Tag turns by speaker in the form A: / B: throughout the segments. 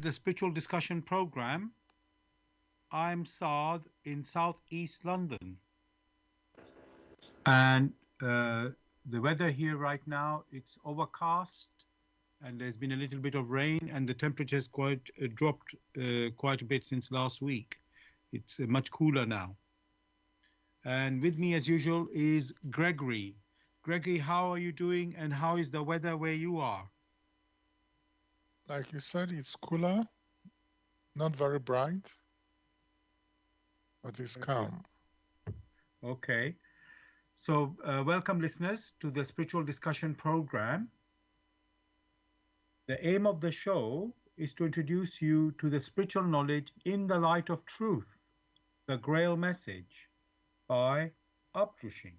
A: the Spiritual Discussion Program. I'm Saad in southeast London. And the weather here right now, it's overcast and there's been a little bit of rain and the temperature has quite dropped quite a bit since last week. It's much cooler now. And with me as usual is Gregory. Gregory, how are you doing and how is the weather where you are?
B: Like you said, it's cooler, not very bright, but it's calm.
A: Okay. So welcome listeners to the Spiritual Discussion Program. The aim of the show is to introduce you to the spiritual knowledge in the light of truth, the Grail Message by Uprushing.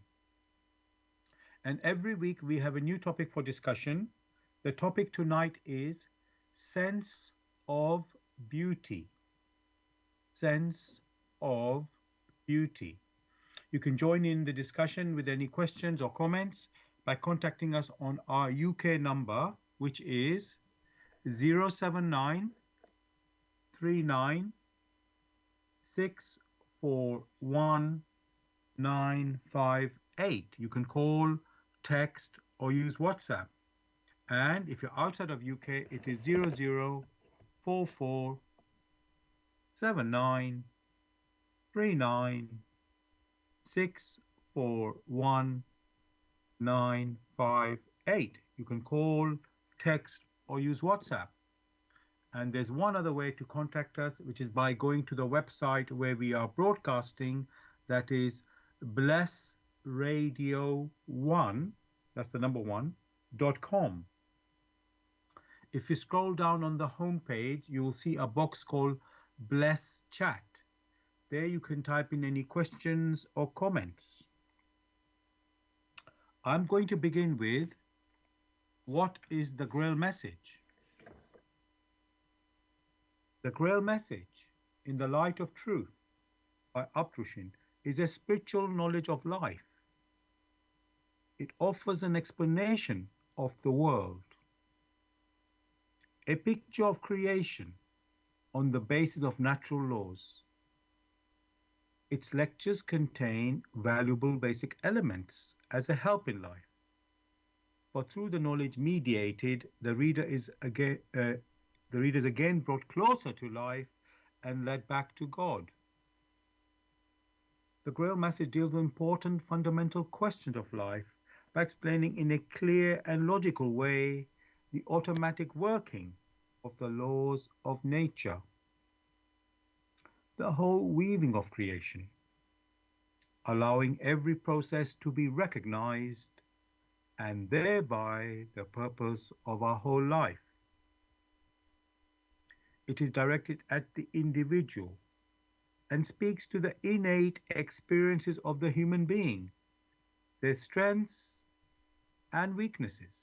A: And every week we have a new topic for discussion. The topic tonight is sense of beauty. Sense of beauty. You can join in the discussion with any questions or comments by contacting us on our UK number, which is 079 39 641 958. You can call, text, or use WhatsApp. And if you're outside of UK, it is 0044 79 39 641 958. You can call, text, or use WhatsApp. And there's one other way to contact us, which is by going to the website where we are broadcasting. That is blessradio1, that's the number one.com. If you scroll down on the home page, you will see a box called Bless Chat. There you can type in any questions or comments. I'm going to begin with, what is the Grail Message? The Grail Message, in the light of truth, by Uprushing, is a spiritual knowledge of life. It offers an explanation of the world, a picture of creation on the basis of natural laws. Its lectures contain valuable basic elements as a help in life. For through the knowledge mediated, the reader is again brought closer to life and led back to God. The Grail Message deals with important fundamental questions of life by explaining in a clear and logical way the automatic working of the laws of nature, the whole weaving of creation, allowing every process to be recognized, and thereby the purpose of our whole life. It is directed at the individual and speaks to the innate experiences of the human being, their strengths and weaknesses.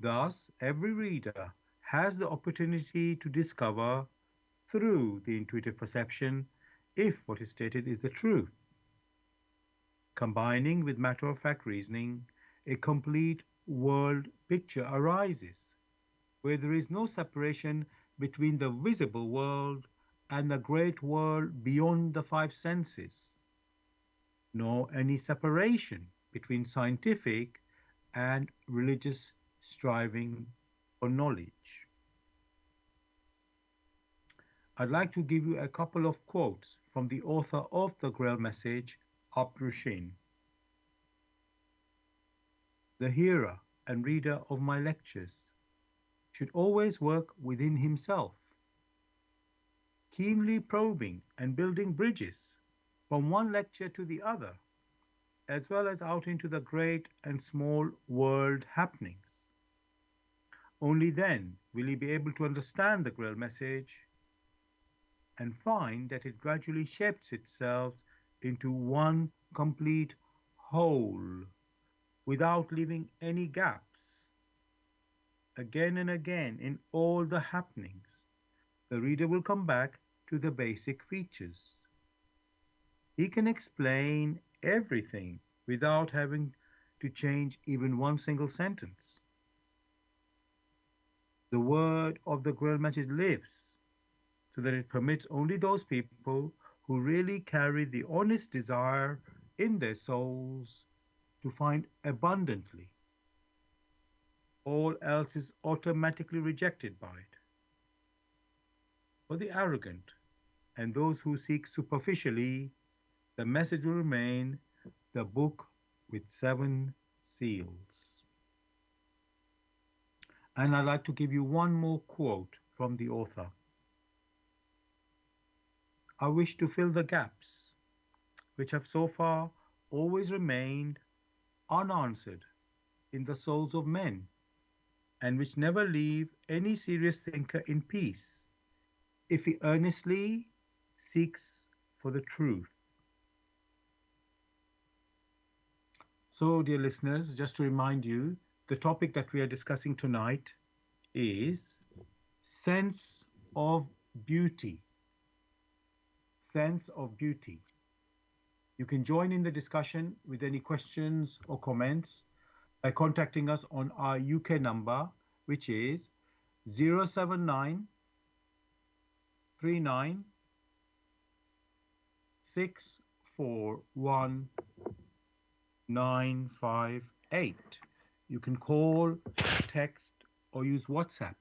A: Thus, every reader has the opportunity to discover through the intuitive perception if what is stated is the truth. Combining with matter-of-fact reasoning, a complete world picture arises, where there is no separation between the visible world and the great world beyond the five senses, nor any separation between scientific and religious striving for knowledge. I'd like to give you a couple of quotes from the author of the Grail Message, Uprushing. The hearer and reader of my lectures should always work within himself, keenly probing and building bridges from one lecture to the other, as well as out into the great and small world happenings. Only then will he be able to understand the Grail Message and find that it gradually shapes itself into one complete whole without leaving any gaps. Again and again in all the happenings, the reader will come back to the basic features. He can explain everything without having to change even one single sentence. The word of the Grail Message lives so that it permits only those people who really carry the honest desire in their souls to find abundantly. All else is automatically rejected by it. For the arrogant and those who seek superficially, the message will remain the book with seven seals. And I'd like to give you one more quote from the author. I wish to fill the gaps which have so far always remained unanswered in the souls of men, and which never leave any serious thinker in peace, if he earnestly seeks for the truth. So, dear listeners, just to remind you, the topic that we are discussing tonight is sense of beauty. Sense of beauty. You can join in the discussion with any questions or comments by contacting us on our UK number, which is 079 39 641 958. You can call, text, or use WhatsApp.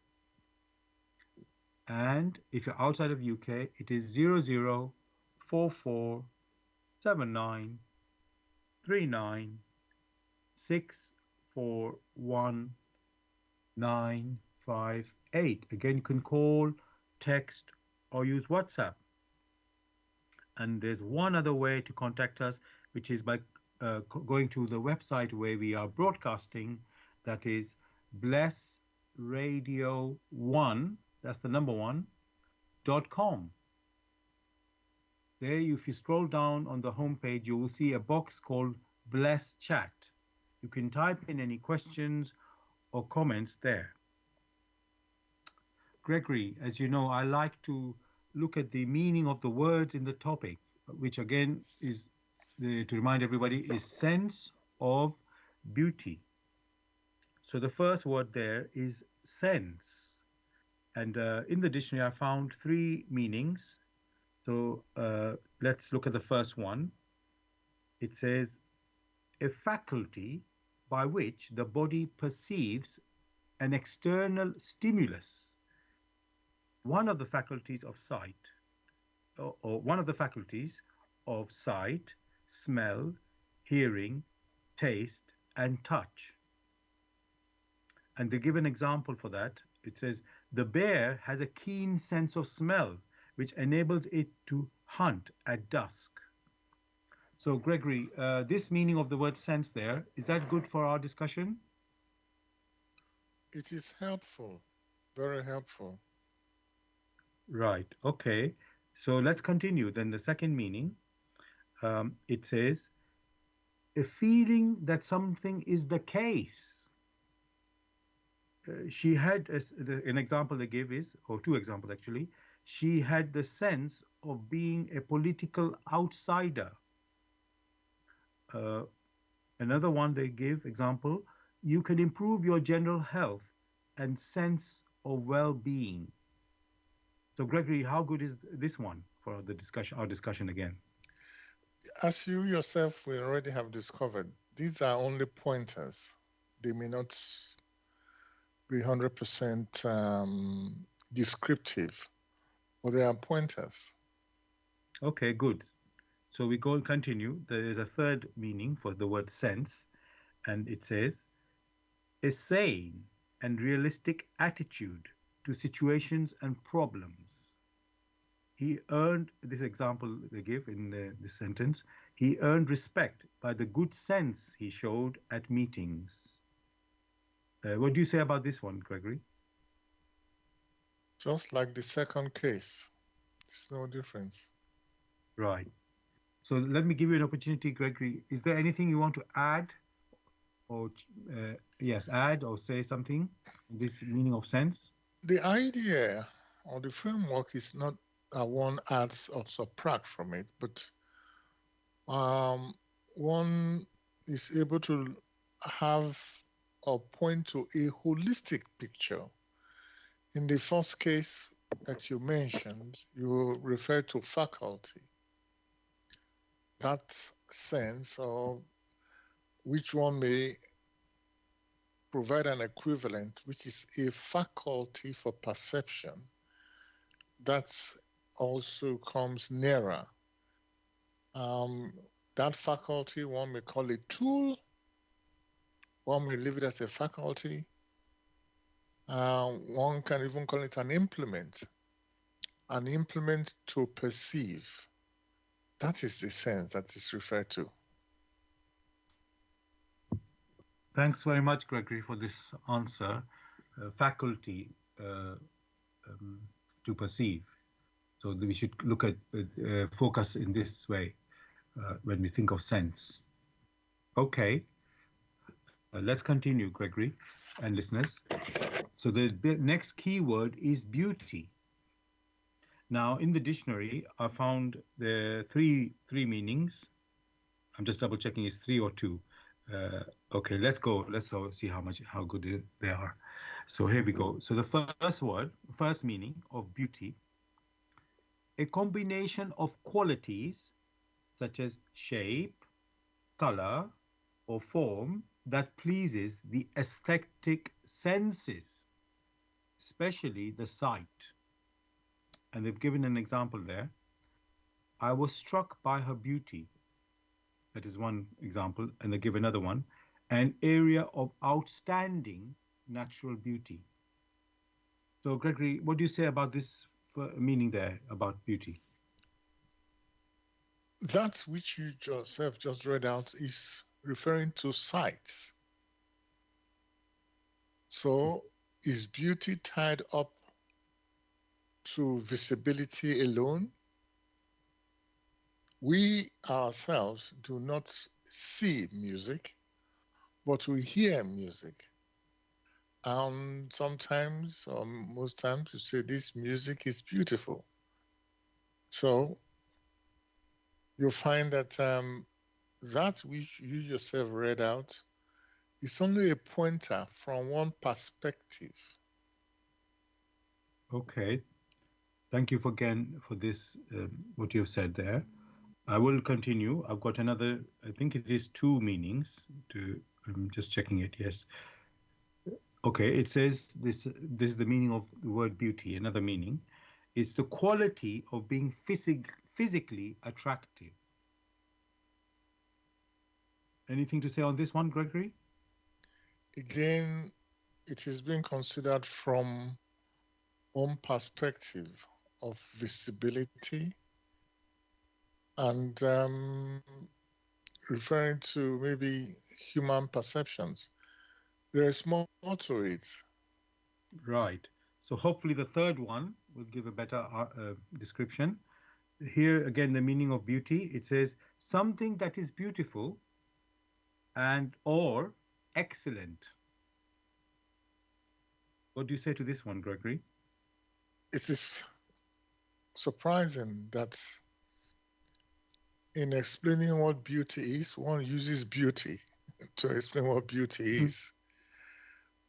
A: And if you're outside of UK, it is 00447939641958. Again, you can call, text, or use WhatsApp. And there's one other way to contact us, which is by going to the website where we are broadcasting. That is Bless Radio One. That's the number one .com. There, if you scroll down on the home page, you will see a box called Bless Chat. You can type in any questions or comments there. Gregory, as you know, I like to look at the meaning of the words in the topic, which again is, to remind everybody, is sense of beauty. So the first word there is sense. And in the dictionary, I found three meanings. So let's look at the first one. It says, a faculty by which the body perceives an external stimulus. One of the faculties of sight, or one of the faculties of sight, smell, hearing, taste, and touch. And they give an example for that. It says, the bear has a keen sense of smell, which enables it to hunt at dusk. So, Gregory, this meaning of the word sense there, is that good for our discussion?
B: It is helpful, very helpful.
A: Right, okay. So let's continue. Then the second meaning, it says, a feeling that something is the case. She had, an example they give is, or two examples actually, she had the sense of being a political outsider. Uh, Another one they give example, you can improve your general health and sense of well-being. So Gregory, how good is this one for the discussion, our discussion again?
B: As you yourself will already have discovered, these are only pointers. They may not be 100% descriptive, but they are pointers.
A: Okay, good. So we go and continue. There is a third meaning for the word sense, and it says, a sane and realistic attitude to situations and problems. He earned, this example they give in this sentence, he earned respect by the good sense he showed at meetings. What do you say about this one, Gregory?
B: Just like the second case, there's no difference.
A: Right. So let me give you an opportunity, Gregory. Is there anything you want to add, or yes, add or say something? This meaning of sense.
B: The idea or the framework is not one adds or subtract from it, but one is able to have or point to a holistic picture, In the first case that you mentioned, you refer to faculty. That sense, or which one may provide an equivalent, which is a faculty for perception, that also comes nearer. Um, that faculty, one may call it tool, one may leave it as a faculty, one can even call it an implement to perceive. That is the sense that is referred to.
A: Thanks very much, Gregory, for this answer. Faculty uh, um, to perceive. So we should look at focus in this way when we think of sense. Okay, let's continue, Gregory and listeners. So the next keyword is beauty. Now, in the dictionary, I found the three meanings. I'm just double checking it's three or two. Uh, okay, let's go. Let's see how good they are. So here we go. So the first meaning of beauty, a combination of qualities such as shape, color, or form that pleases the aesthetic senses, especially the sight. And they've given an example there. I was struck by her beauty. That is one example. And they give another one. An area of outstanding natural beauty. So, Gregory, what do you say about this meaning there about beauty?
B: That which you yourself just read out is referring to sight. So, is beauty tied up to visibility alone? We ourselves do not see music, but we hear music. And sometimes, or most times, you say this music is beautiful. So you'll find that that which you yourself read out is only a pointer from one perspective.
A: Okay. Thank you again for this, what you've said there. I will continue. I've got another, I think it is two meanings. I'm just checking it. Yes. Okay. It says this is the meaning of the word beauty. Another meaning is the quality of being physically attractive. Anything to say on this one, Gregory?
B: Again, it is being considered from one perspective of visibility and referring to maybe human perceptions. There is more to it.
A: Right. So hopefully the third one will give a better description. Here again, the meaning of beauty. It says something that is beautiful and or excellent. What do you say to this one, Gregory?
B: It is surprising that in explaining what beauty is, one uses beauty to explain what beauty is.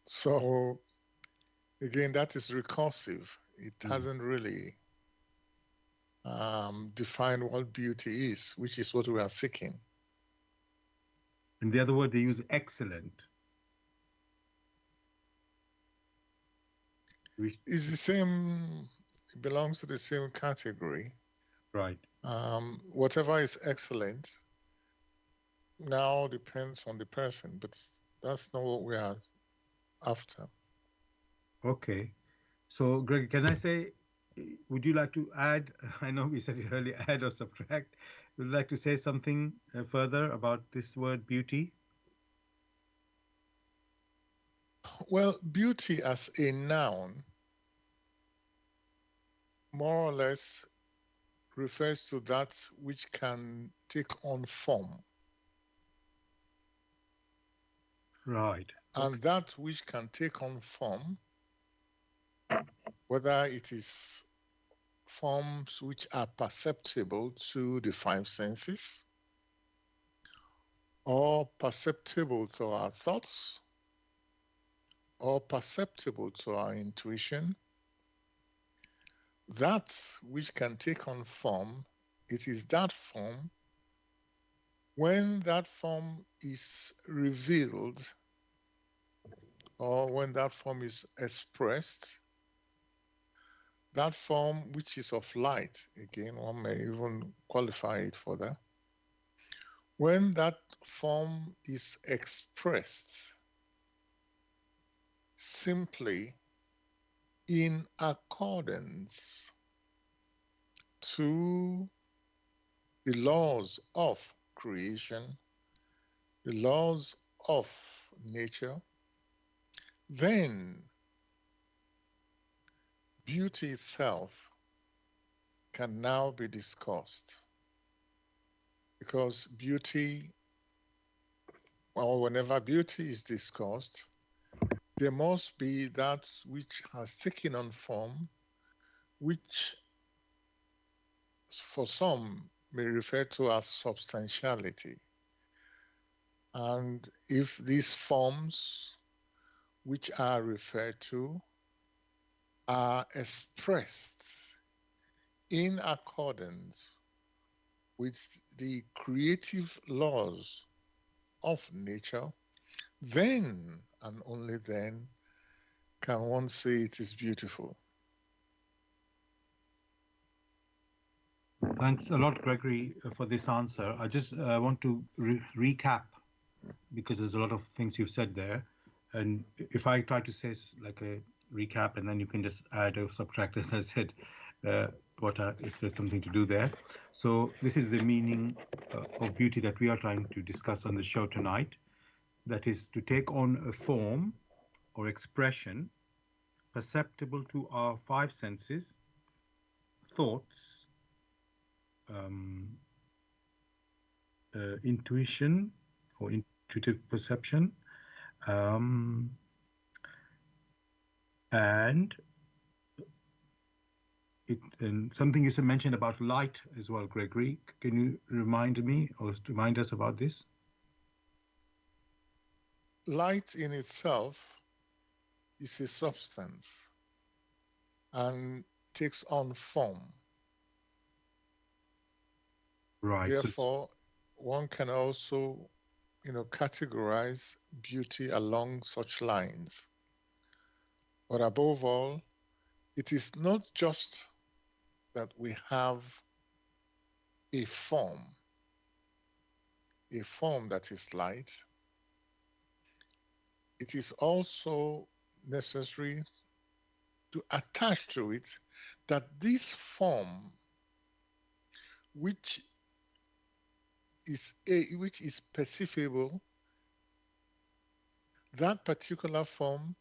B: So, again, that is recursive. It hasn't really defined what beauty is, which is what we are seeking.
A: And the other word they use excellent.
B: It's the same, it belongs to the same category.
A: Right.
B: Whatever is excellent now depends on the person, but that's not what we are after.
A: Okay. So, Greg, can I say, would you like to add? I know we said it earlier, add or subtract. Would you like to say something further about this word beauty?
B: Well, beauty as a noun more or less refers to that which can take on form.
A: Right.
B: And that which can take on form, whether it is forms which are perceptible to the five senses, or perceptible to our thoughts, or perceptible to our intuition, that which can take on form, it is that form. When that form is revealed or when that form is expressed, that form which is of light, again, one may even qualify it for that. When that form is expressed simply in accordance to the laws of creation, the laws of nature, then beauty itself can now be discussed. Because beauty, or whenever beauty is discussed, there must be that which has taken on form, which for some may refer to as substantiality. And if these forms which are referred to are expressed in accordance with the creative laws of nature, then and only then can one say it is beautiful.
A: Thanks a lot, Gregory, for this answer. I just want to recap because there's a lot of things you've said there. And if I try to say like a recap, and then you can just add or subtract, as I said, uh, if there's something to do there. So this is the meaning of beauty that we are trying to discuss on the show tonight. That is to take on a form or expression perceptible to our five senses, thoughts, um, intuition or intuitive perception, um, and something you mentioned about light as well, Gregory. Can you remind me or remind us about this?
B: Light in itself is a substance and takes on form.
A: Right.
B: Therefore, one can also, categorize beauty along such lines. But above all, it is not just that we have a form that is light. It is also necessary to attach to it that this form, which is perceivable, that particular form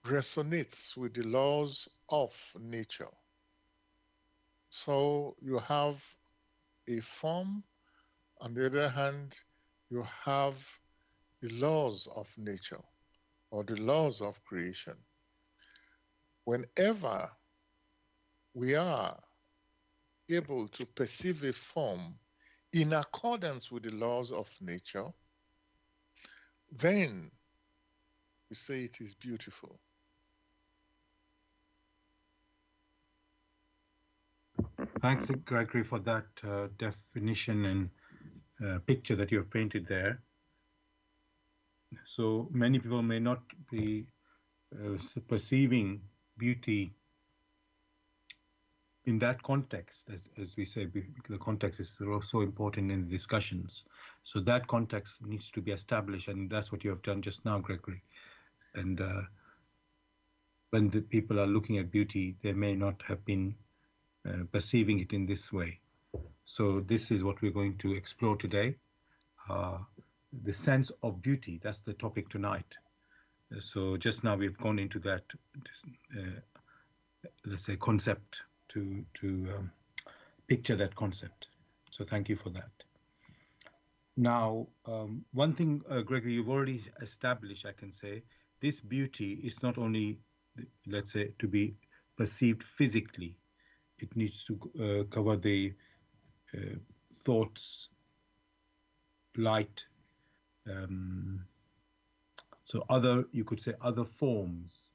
B: resonates with the laws of nature. So you have a form, on the other hand, you have the laws of nature or the laws of creation. Whenever we are able to perceive a form in accordance with the laws of nature, then we say it is beautiful.
A: Thanks, Gregory, for that definition and picture that you have painted there. So many people may not be perceiving beauty in that context, as we say, the context is so important in the discussions. So that context needs to be established, and that's what you have done just now, Gregory. And when the people are looking at beauty, they may not have been perceiving it in this way. So this is what we're going to explore today. The sense of beauty, that's the topic tonight. So just now we've gone into that, let's say, concept to picture that concept. So thank you for that. Now, one thing, Gregory, you've already established, I can say, this beauty is not only, let's say, to be perceived physically. It needs to cover the thoughts, light, so you could say other forms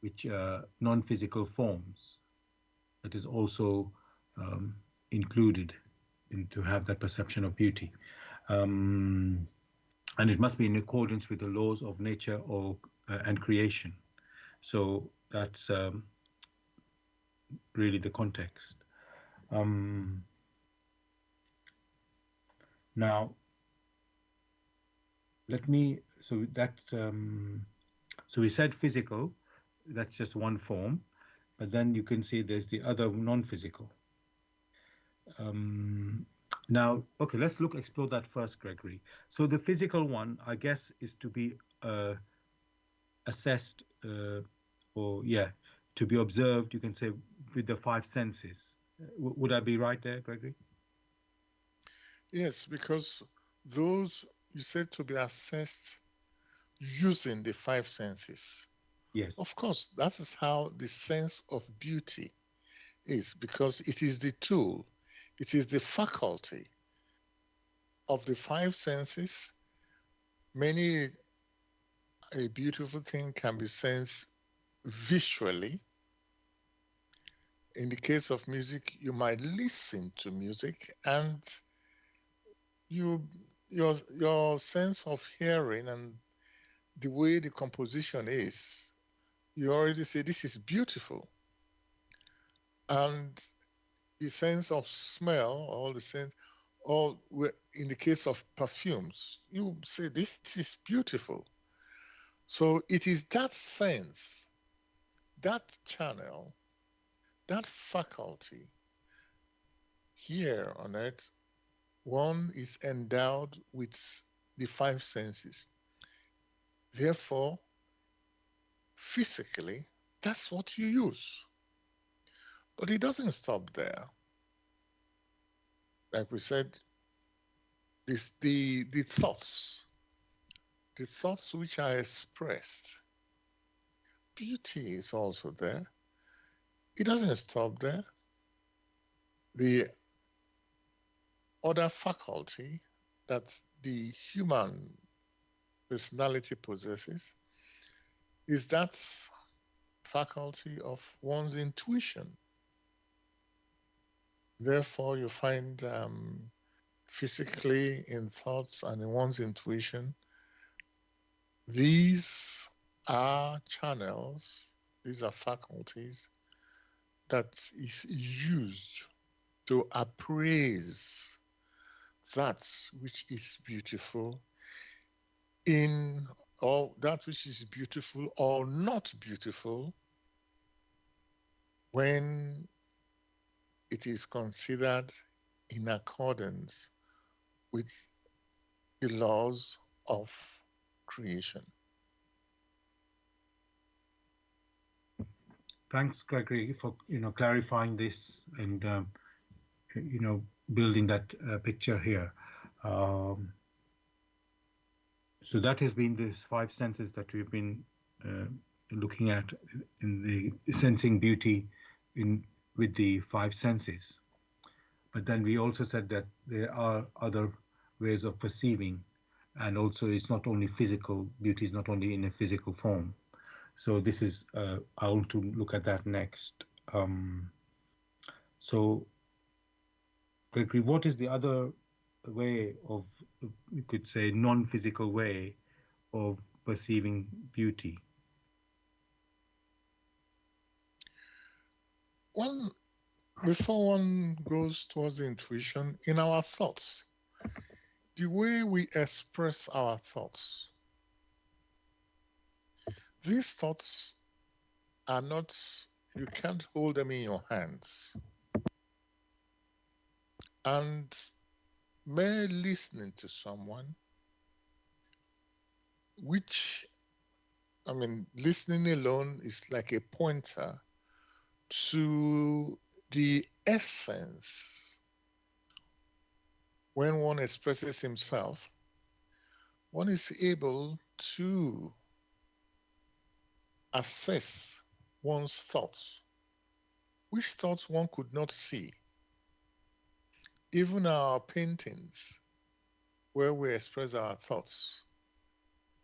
A: which non-physical forms that is also um, included in to have that perception of beauty. Um, and it must be in accordance with the laws of nature or and creation. So that's really the context. Um, Now, let me. So we said physical. That's just one form, but then you can see there's the other non-physical. Um, Now, okay, let's explore that first, Gregory. So the physical one, I guess, is to be assessed, or yeah, to be observed. You can say with the five senses. Would I be right there, Gregory?
B: Yes, because those you said to be assessed using the five senses.
A: Yes.
B: Of course, that is how the sense of beauty is, because it is the tool, it is the faculty of the five senses. Many a beautiful thing can be sensed visually. In the case of music, you might listen to music and you your sense of hearing and the way the composition is, you already say this is beautiful. And the sense of smell, all the sense, all in the case of perfumes, you say this is beautiful. So it is that sense, that channel, that faculty here on earth, one is endowed with the five senses. Therefore, physically, that's what you use. But it doesn't stop there. Like we said, this the thoughts which are expressed. Beauty is also there. It doesn't stop there. The other faculty that the human personality possesses is that faculty of one's intuition. Therefore, you find physically in thoughts and in one's intuition, these are channels, these are faculties that is used to appraise that which is beautiful in or that which is beautiful or not beautiful when it is considered in accordance with the laws of creation.
A: Thanks, Gregory, for clarifying this and building that picture here. Um, so that has been the five senses that we've been uh, looking at in the sensing beauty in with the five senses. But then we also said that there are other ways of perceiving, and also it's not only physical beauty is not only in a physical form. So this is I want to look at that next. So Gregory, what is the other way of, you could say, non-physical way of perceiving beauty?
B: One before one goes towards the intuition, in our thoughts, the way we express our thoughts, these thoughts are not, you can't hold them in your hands. And mere listening to someone, which, I mean, listening alone is like a pointer to the essence. When one expresses himself, one is able to assess one's thoughts, which thoughts one could not see. Even our paintings, where we express our thoughts,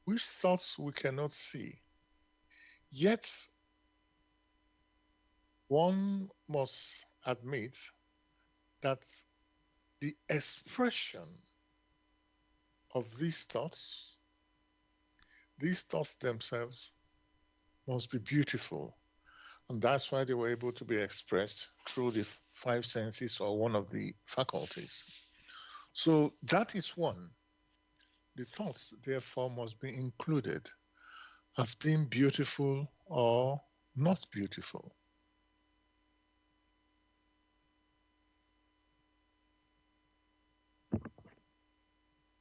B: which thoughts we cannot see. Yet one must admit that the expression of these thoughts themselves must be beautiful. And that's why they were able to be expressed through the five senses or one of the faculties. So that is one. The thoughts, therefore, must be included as being beautiful or not beautiful.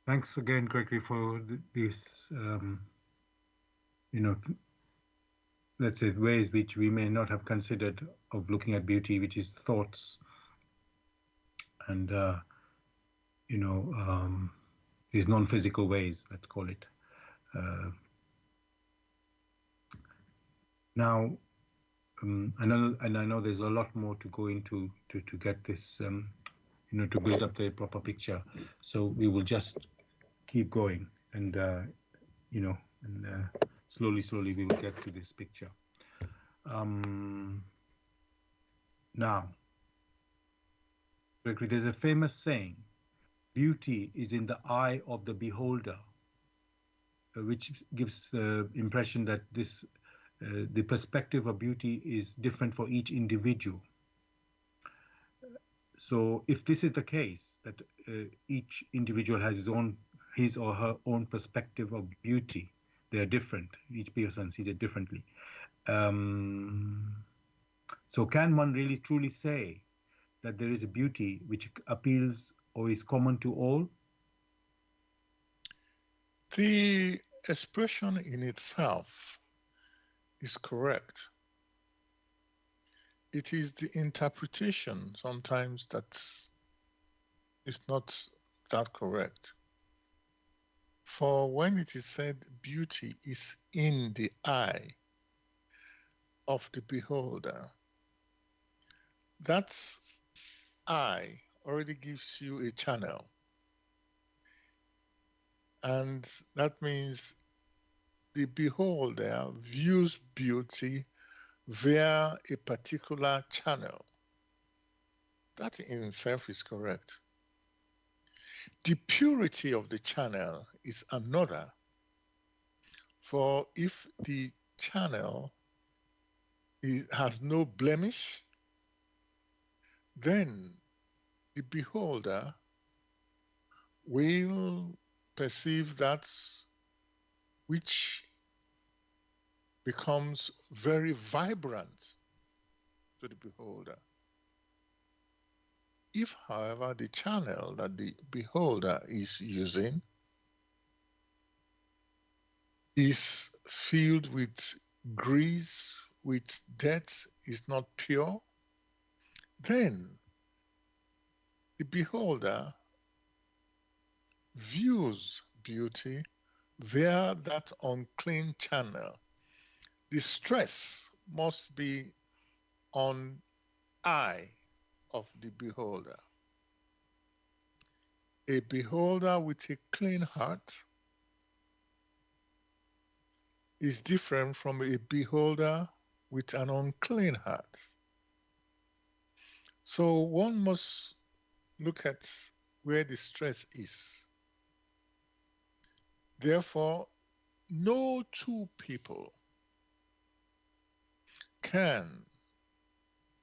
A: Thanks again, Gregory, for this, you know, let's say ways which we may not have considered of looking at beauty, which is thoughts and, you know, these non-physical ways, let's call it. Uh, Now, I know there's a lot more to go into to get this, to build up the proper picture. So we will just keep going, and you know, and slowly we will get to this picture. Um, Now, Gregory, there's a famous saying: "Beauty is in the eye of the beholder," which gives the impression that the perspective of beauty is different for each individual. So if this is the case, that each individual has his or her own perspective of beauty, they are different. Each person sees it differently. Um, so can one really truly say that there is a beauty which appeals or is common to all?
B: The expression in itself is correct. It is the interpretation sometimes that is not that correct. For when it is said beauty is in the eye of the beholder, that eye already gives you a channel. And that means the beholder views beauty via a particular channel. That in itself is correct. The purity of the channel is another. For if the channel has no blemish, then the beholder will perceive that which becomes very vibrant to the beholder. If, however, the channel that the beholder is using is filled with grease, with dirt, is not pure, then the beholder views beauty via that unclean channel. The stress must be on eye of the beholder. A beholder with a clean heart is different from a beholder with an unclean heart. So one must look at where the stress is. Therefore, no two people can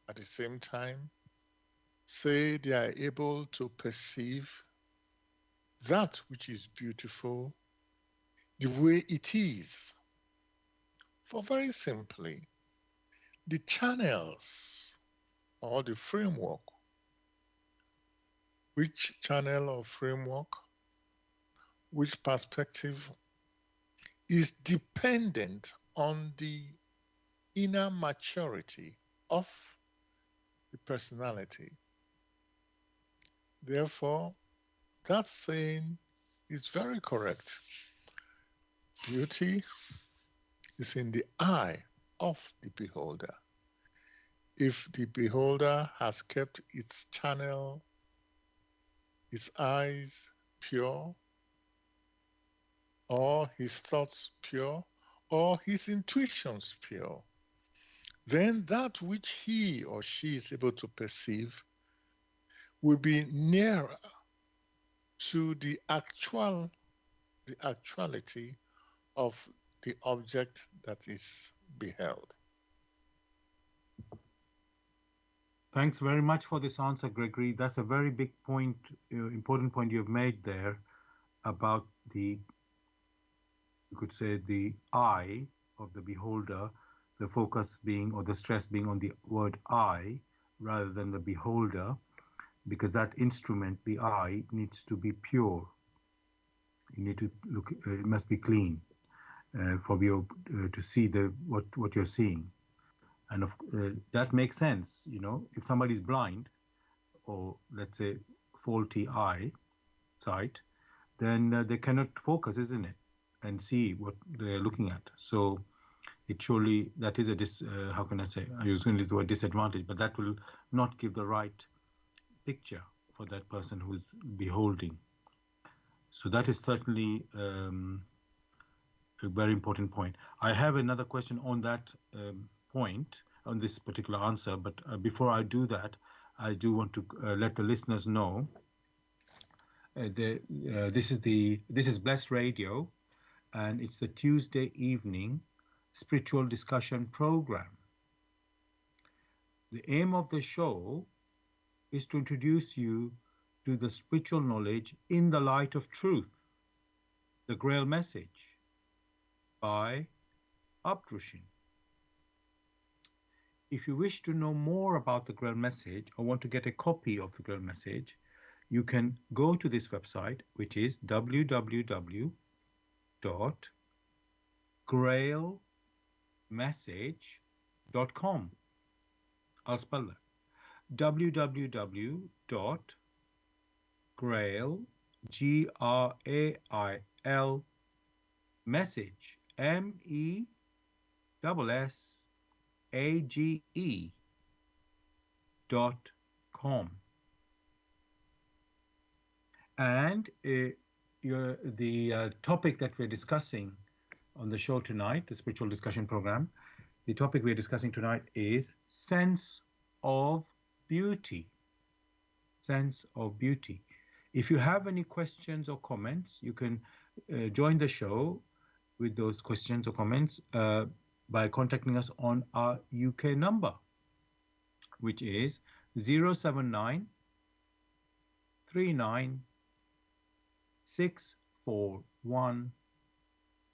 B: at the same time say they are able to perceive that which is beautiful the way it is. For very simply, the channels or the framework, which channel or framework, which perspective is dependent on the inner maturity of the personality. Therefore, that saying is very correct. Beauty is in the eye of the beholder. If the beholder has kept its channel, its eyes pure, or his thoughts pure, or his intuitions pure, then that which he or she is able to perceive will be nearer to the actuality of the object that is beheld.
A: Thanks very much for this answer, Gregory. That's a very big point, important point you've made there about the, you could say, the eye of the beholder, the focus being or the stress being on the word I rather than the beholder, because that instrument, the eye, needs to be pure. You need to look, it must be clean for you to see the what you're seeing. And that makes sense. If somebody's blind or let's say faulty eye sight, then they cannot focus, isn't it, and see what they're looking at. So it surely that is how can I say? I was going to use the word disadvantage, but that will not give the right picture for that person who's beholding. So that is certainly a very important point. I have another question on that point, on this particular answer, but before I do that, I do want to let the listeners know this is Blessed Radio, and it's the Tuesday evening spiritual discussion program. The aim of the show is to introduce you to the spiritual knowledge in the light of truth, the Grail Message by Abdrushin. If you wish to know more about the Grail Message or want to get a copy of the Grail Message, you can go to this website, which is www.grailmessage.com. I'll spell that. www.grail, Grail, message, MESSAGE.com. And the topic that we're discussing on the show tonight, the spiritual discussion program, the topic we're discussing tonight is sense of beauty. Sense of beauty. If you have any questions or comments, you can join the show with those questions or comments by contacting us on our UK number, which is 079 39 641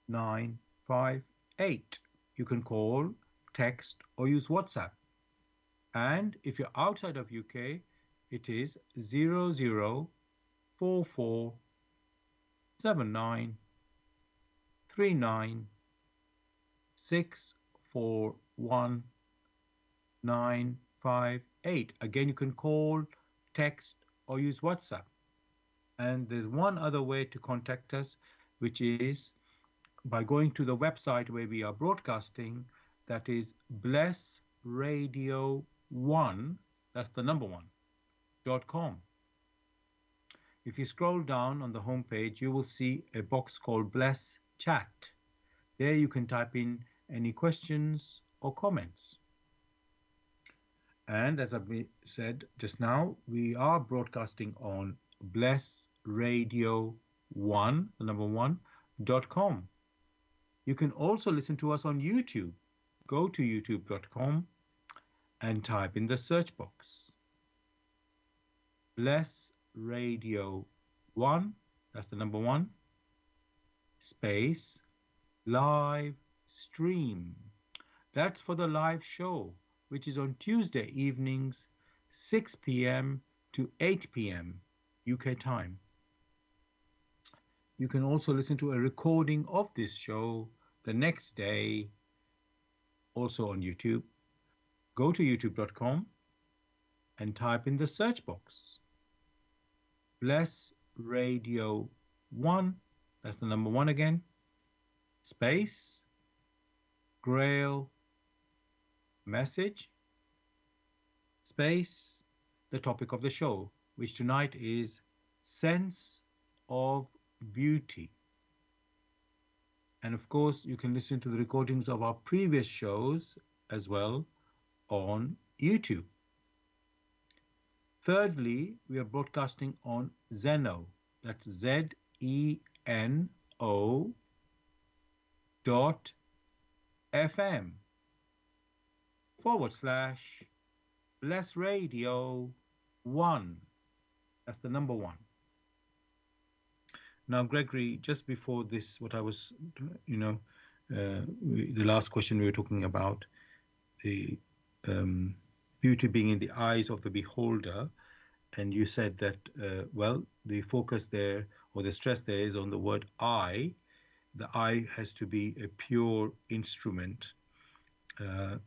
A: 958. You can call, text, or use WhatsApp. And if you're outside of UK, it is 0044 79 39 641 958. Again, you can call, text, or use WhatsApp. And there's one other way to contact us, which is by going to the website where we are broadcasting, that is blessradio1, that's the number one, .com. If you scroll down on the home page, you will see a box called Bless Chat. There you can type in any questions or comments. And as I said just now, we are broadcasting on blessradio1, the number one, .com. You can also listen to us on YouTube. Go to youtube.com and type in the search box Bless Radio 1, that's the number one, space, live stream. That's for the live show, which is on Tuesday evenings, 6 p.m. to 8 p.m. UK time. You can also listen to a recording of this show the next day, also on YouTube. Go to youtube.com and type in the search box Bless Radio 1, that's the number one again, space, Grail Message, space, the topic of the show, which tonight is sense of beauty. And of course, you can listen to the recordings of our previous shows as well on YouTube. Thirdly, we are broadcasting on Zeno. That's Zeno.fm / Bless Radio 1. That's the number one. Now, Gregory, just before this, what I was, you know, the last question we were talking about, the um, beauty being in the eyes of the beholder, and you said that, well, the focus there or the stress there is on the word eye. The eye has to be a pure instrument uh,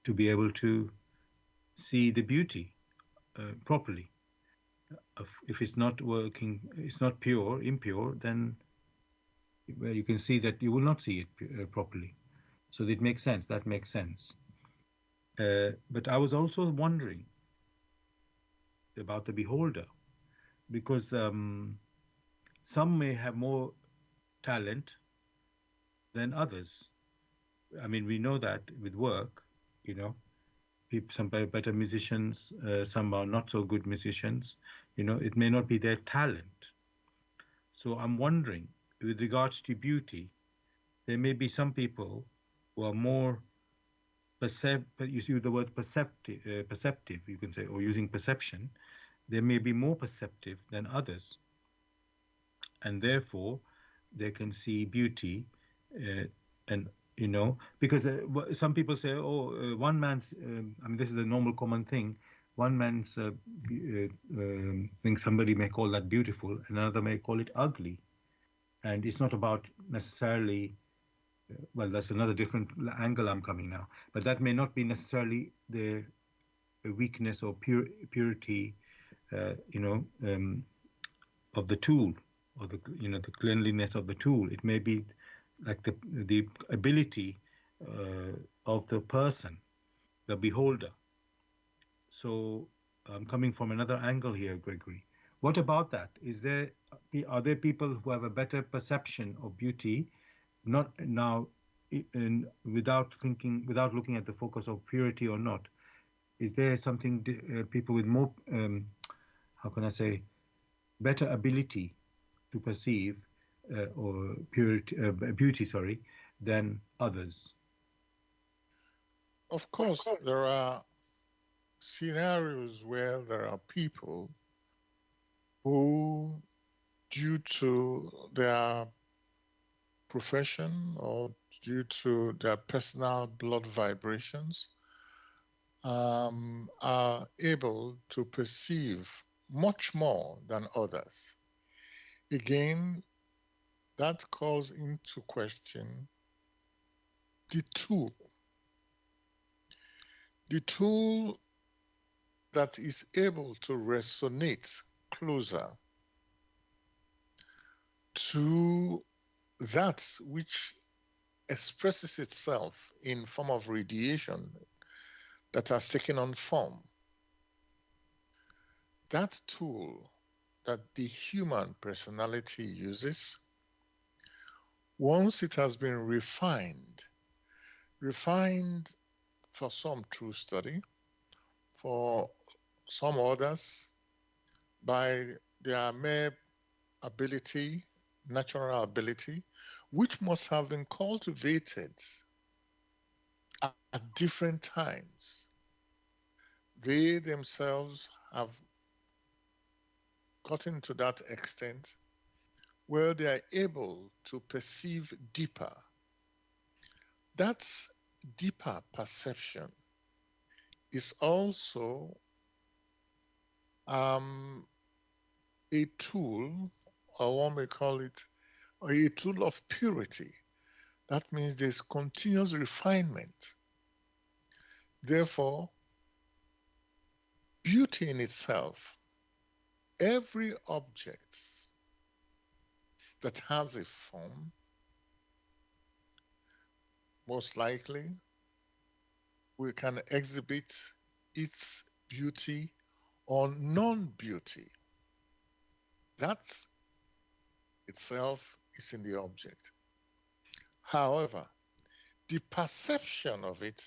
A: to be able to see the beauty properly. If it's not working, it's not pure, impure, then well, you can see that you will not see it properly. So it makes sense. That makes sense. But I was also wondering about the beholder because some may have more talent than others. I mean, we know that with work, you know, people, some are better musicians, some are not so good musicians. You know, it may not be their talent. So I'm wondering, with regards to beauty, there may be some people who are more you see the word perceptive, you can say, or using perception, they may be more perceptive than others, and therefore they can see beauty, uh, and because some people say, oh, one man's, I mean, this is a normal common thing. One man's thing somebody may call that beautiful, another may call it ugly, and it's not about necessarily, well, that's another different angle I'm coming now, but that may not be necessarily the weakness or purity, uh, you know, um, of the tool, or the cleanliness of the tool. It may be like the ability of the person, the beholder. So I'm coming from another angle here, Gregory. What about that? Are there people who have a better perception of beauty, not now, without thinking, without looking at the focus of purity or not? Is there something, people with more, how can I say, better ability to perceive, or purity, beauty, sorry, than others?
B: Of course, there are scenarios where there are people who, due to their profession or due to their personal blood vibrations, are able to perceive much more than others. Again, that calls into question the tool. The tool that is able to resonate closer to that which expresses itself in form of radiation that has taken on form. That tool that the human personality uses, once it has been refined for some through study, for some others by their mere ability, natural ability, which must have been cultivated at different times. They themselves have gotten to that extent where they are able to perceive deeper. That deeper perception is also a tool, or one may call it a tool of purity. That means there's continuous refinement. Therefore, beauty in itself, every object that has a form, most likely we can exhibit its beauty or non-beauty. That itself is in the object. However, the perception of it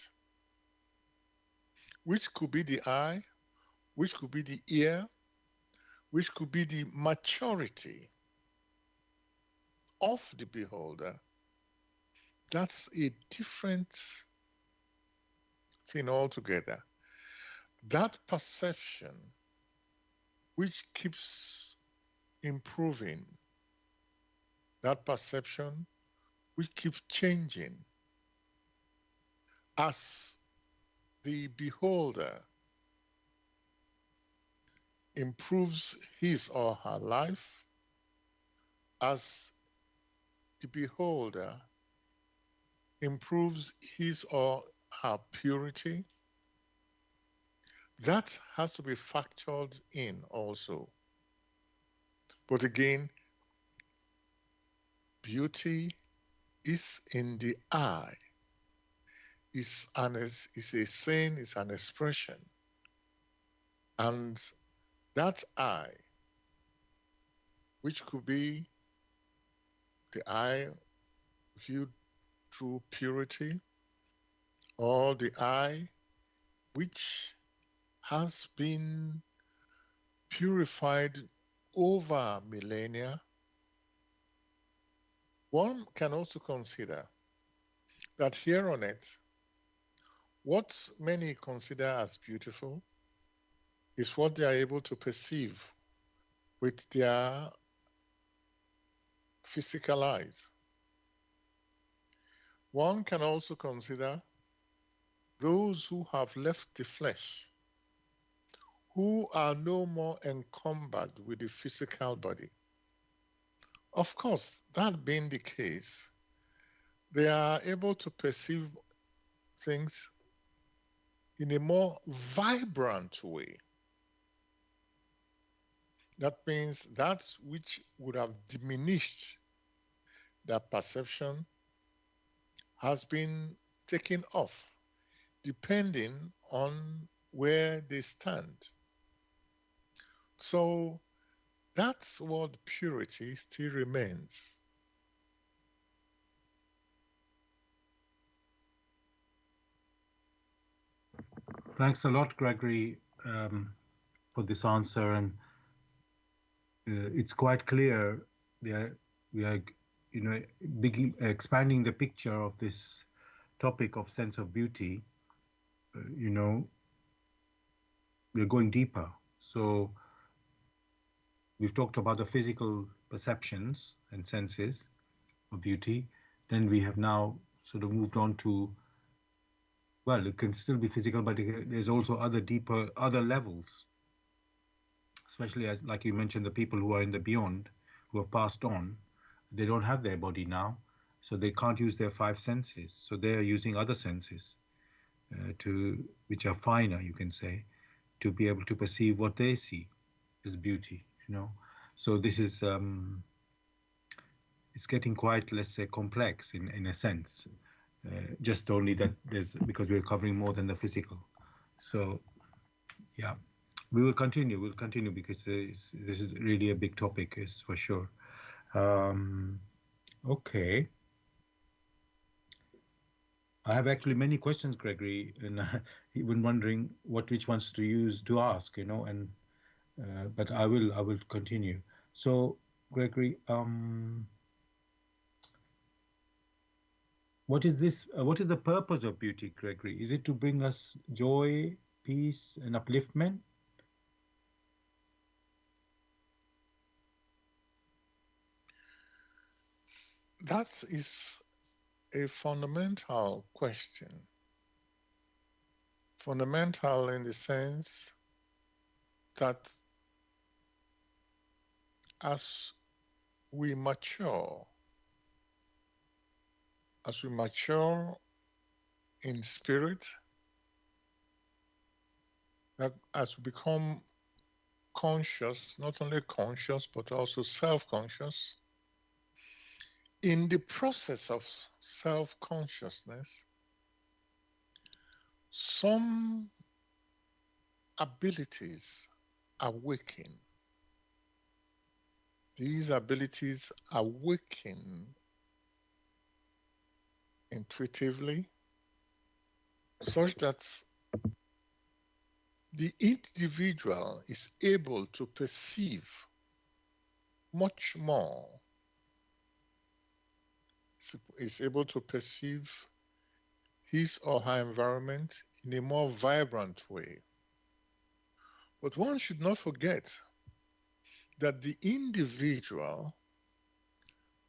B: which could be the eye, which could be the ear, which could be the maturity of the beholder. That's a different thing altogether. That perception, which keeps improving, that perception, which keeps changing as the beholder improves his or her life, as the beholder improves his or her purity, that has to be factored in also. But again, beauty is in the eye, is a saying, is an expression. And that eye, which could be the eye viewed through purity, or the eye which has been purified over millennia, one can also consider that here on earth, what many consider as beautiful is what they are able to perceive with their physical eyes. One can also consider those who have left the flesh, who are no more encumbered with the physical body. Of course, that being the case, they are able to perceive things in a more vibrant way. That means that which would have diminished their perception has been taken off, depending on where they stand. So that's what purity still remains.
A: Thanks a lot, Gregory, for this answer, and it's quite clear we are, expanding the picture of this topic of sense of beauty. You know, we're going deeper. So we've talked about the physical perceptions and senses of beauty. Then we have now sort of moved on to, well, it can still be physical, but there's also other deeper, other levels, especially as, like you mentioned, the people who are in the beyond, who have passed on, they don't have their body now, so they can't use their five senses. So they are using other senses which are finer, you can say, to be able to perceive what they see as beauty. So this is it's getting quite, let's say, complex in a sense. Just only that there's because we're covering more than the physical. So yeah, we'll continue because this is really a big topic, is for sure. Okay, I have actually many questions, Gregory, and even wondering which ones to use to ask, and but I will continue. So, Gregory, what is this? What is the purpose of beauty, Gregory? Is it to bring us joy, peace, and upliftment?
B: That is a fundamental question. Fundamental in the sense that as we mature, as we mature in spirit, that as we become conscious, not only conscious, but also self-conscious, in the process of self-consciousness, some abilities awaken. These abilities awaken intuitively, such that the individual is able to perceive much more, is able to perceive his or her environment in a more vibrant way. But one should not forget that the individual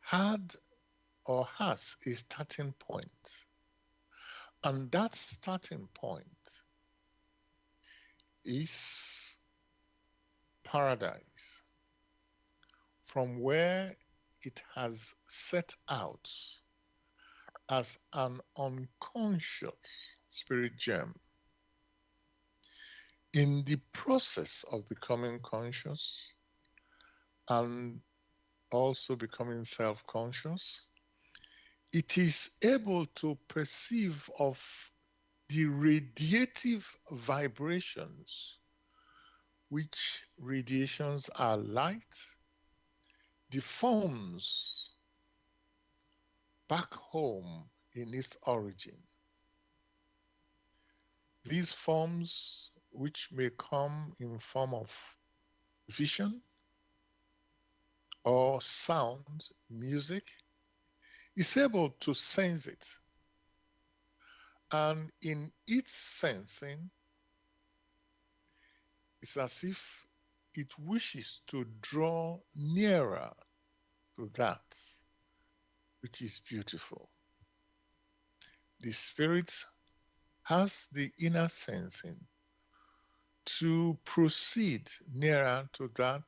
B: had or has a starting point, and that starting point is paradise, from where it has set out as an unconscious spirit gem. In the process of becoming conscious and also becoming self conscious, it is able to perceive of the radiative vibrations, which radiations are light, the forms back home in its origin. These forms, which may come in form of vision or sound, music, is able to sense it. And in its sensing, it's as if it wishes to draw nearer to that which is beautiful. The spirit has the inner sensing to proceed nearer to that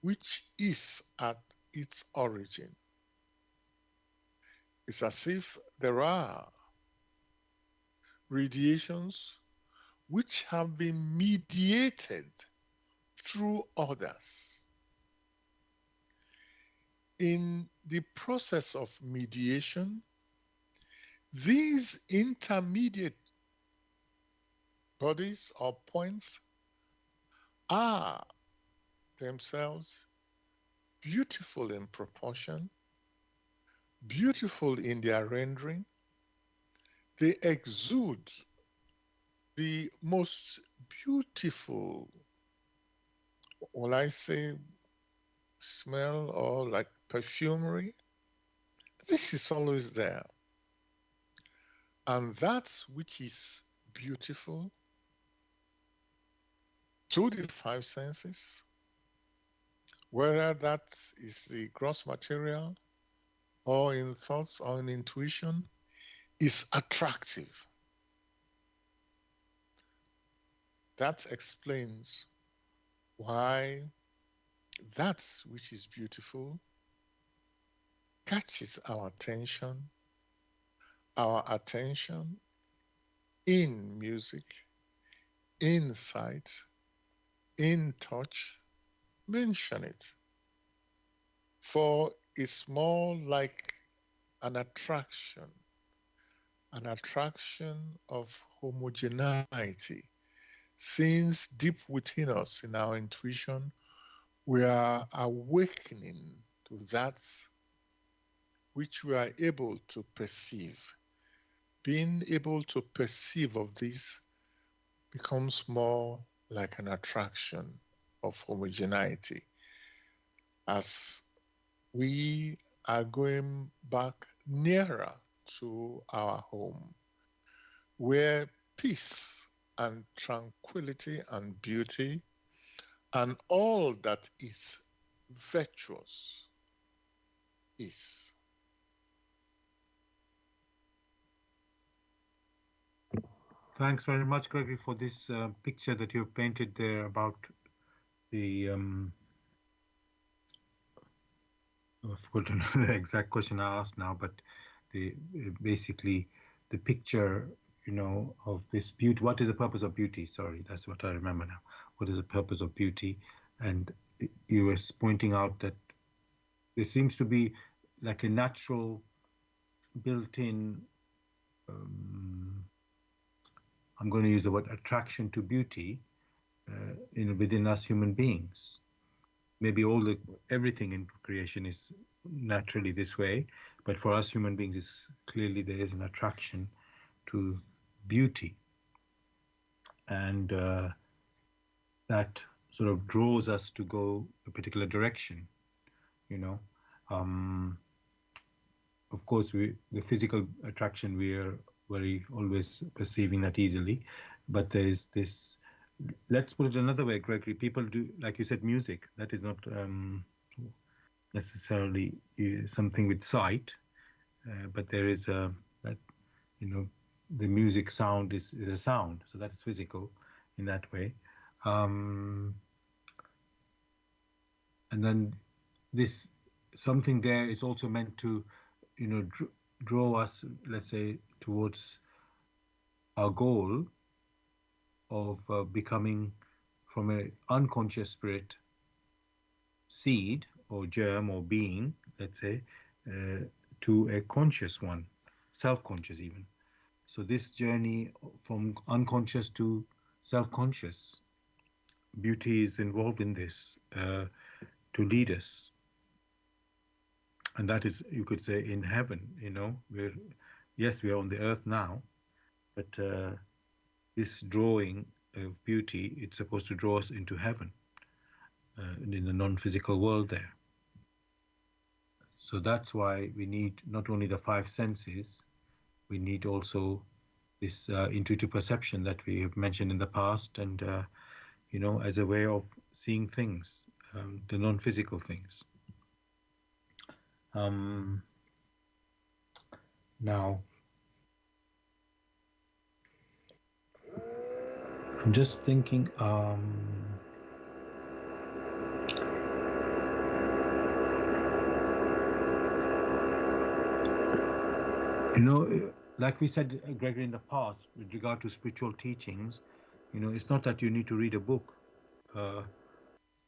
B: which is at its origin. It's as if there are radiations which have been mediated through others. In the process of mediation, these intermediate bodies or points are themselves beautiful in proportion, beautiful in their rendering. They exude the most beautiful, will I say, smell or like perfumery. This is always there. And that which is beautiful to the five senses, whether that is the gross material or in thoughts or in intuition, is attractive. That explains why that which is beautiful catches our attention in music, in sight, in touch. Mention it. For it's more like an attraction of homogeneity. Since deep within us, in our intuition, we are awakening to that which we are able to perceive. Being able to perceive of this becomes more like an attraction of homogeneity as we are going back nearer to our home, where peace and tranquility and beauty and all that is virtuous is.
A: Thanks very much, Gregory, for this picture that you've painted there about the. I've forgotten the exact question I asked now, but the basically the picture, of this beauty. What is the purpose of beauty? Sorry, that's what I remember now. What is the purpose of beauty? And you were pointing out that there seems to be like a natural, built-in. I'm going to use the word attraction to beauty within us human beings. Maybe everything in creation is naturally this way, but for us human beings, there is an attraction to beauty. and that sort of draws us to go a particular direction. You know, um, of course, the physical attraction we are very always perceiving that easily, but there is this. Let's put it another way, Gregory. People do, like you said, music. That is not necessarily something with sight, but there is a that you know the music sound is a sound, so that is physical in that way. Um, and then this something there is also meant to draw us, let's say, towards our goal of becoming from a unconscious spirit seed or germ or being, let's say, uh, to a conscious one, self-conscious even. So this journey from unconscious to self-conscious, beauty is involved in this to lead us, and that is, you could say, in heaven. We're yes, we are on the earth now, but this drawing of beauty, it's supposed to draw us into heaven, in the non-physical world there. So that's why we need not only the five senses, we need also this intuitive perception that we have mentioned in the past, and as a way of seeing things, the non-physical things. Um, Now, I'm just thinking. Like we said, Gregory, in the past, with regard to spiritual teachings, it's not that you need to read a book uh,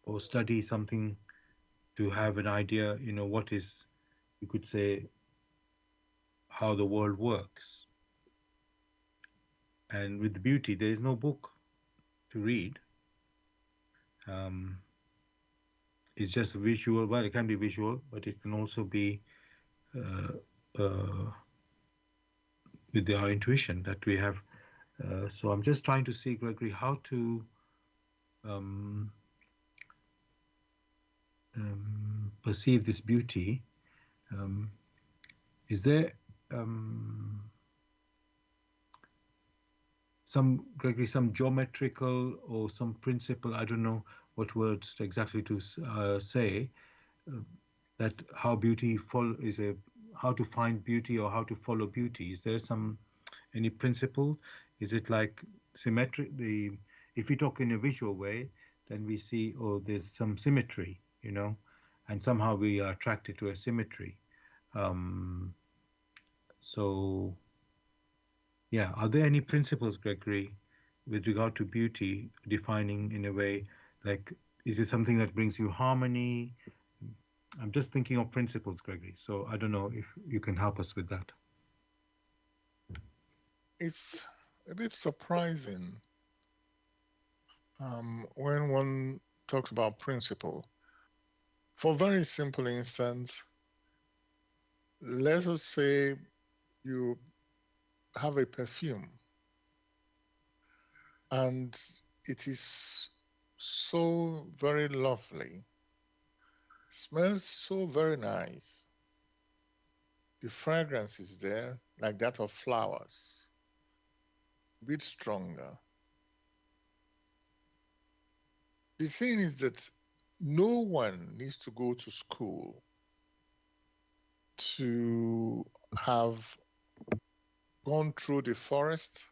A: or study something to have an idea, what is, you could say, how the world works. And with beauty, there is no book to read. Um, it's just visual. Well, it can be visual, but it can also be uh, with our intuition that we have. So I'm just trying to see, Gregory, how to um, perceive this beauty. Um, is there um, some geometrical or some principle? I don't know what words exactly to say. Uh, that how beauty is a how to find beauty or how to follow beauty. Is there any principle? Is it like symmetric? If we talk in a visual way, then we see, oh, there's some symmetry, and somehow we are attracted to a symmetry. Um, so, yeah, are there any principles, Gregory, with regard to beauty, defining in a way like, is it something that brings you harmony? I'm just thinking of principles, Gregory. So I don't know if you can help us with that.
B: It's a bit surprising when one talks about principle. For very simple instance, let us say you have a perfume and it is so very lovely, smells so very nice. The fragrance is there, like that of flowers, a bit stronger. The thing is that no one needs to go to school to have gone through the forest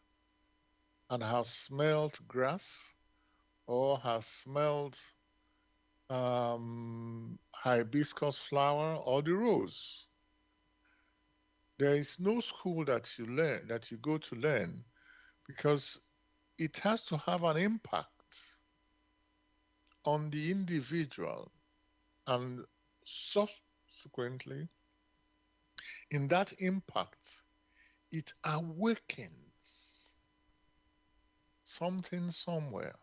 B: and have smelled grass or has smelled hibiscus flower or the rose. There is no school that you go to learn because it has to have an impact on the individual, and subsequently in that impact it awakens something somewhere.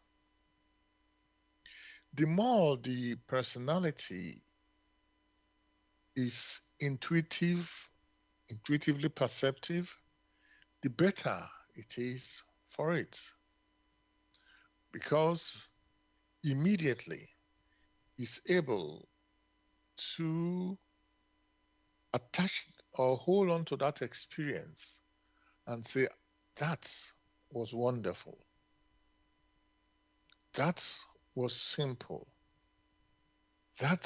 B: The more the personality is intuitively perceptive, the better it is for it. because immediately is able to attach or hold on to that experience and say, that was wonderful. That was simple. That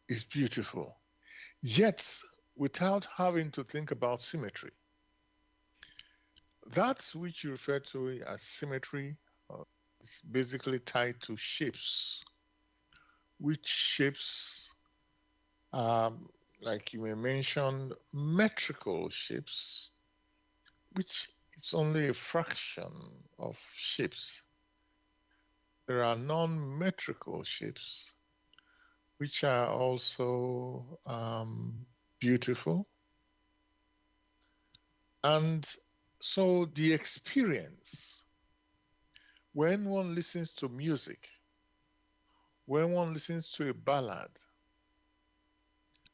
B: is beautiful. Yet, without having to think about symmetry. That which you refer to as symmetry is basically tied to shapes, which shapes, um, like you may mention, metrical shapes, which is only a fraction of shapes. There are non-metrical shapes, which are also beautiful. And so the experience, when one listens to music, when one listens to a ballad,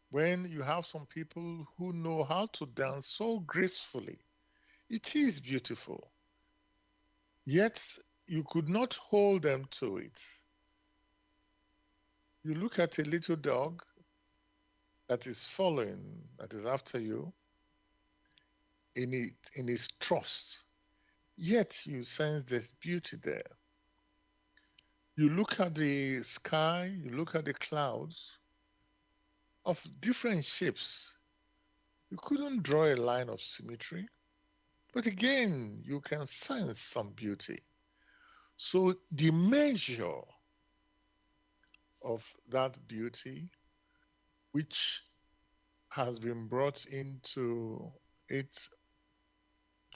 B: when you have some people who know how to dance so gracefully, it is beautiful. Yet you could not hold them to it. You look at a little dog that is following, that is after you in its trust, yet you sense there's beauty there. You look at the sky, you look at the clouds of different shapes. You couldn't draw a line of symmetry, but again, you can sense some beauty. So the measure of that beauty, which has been brought into it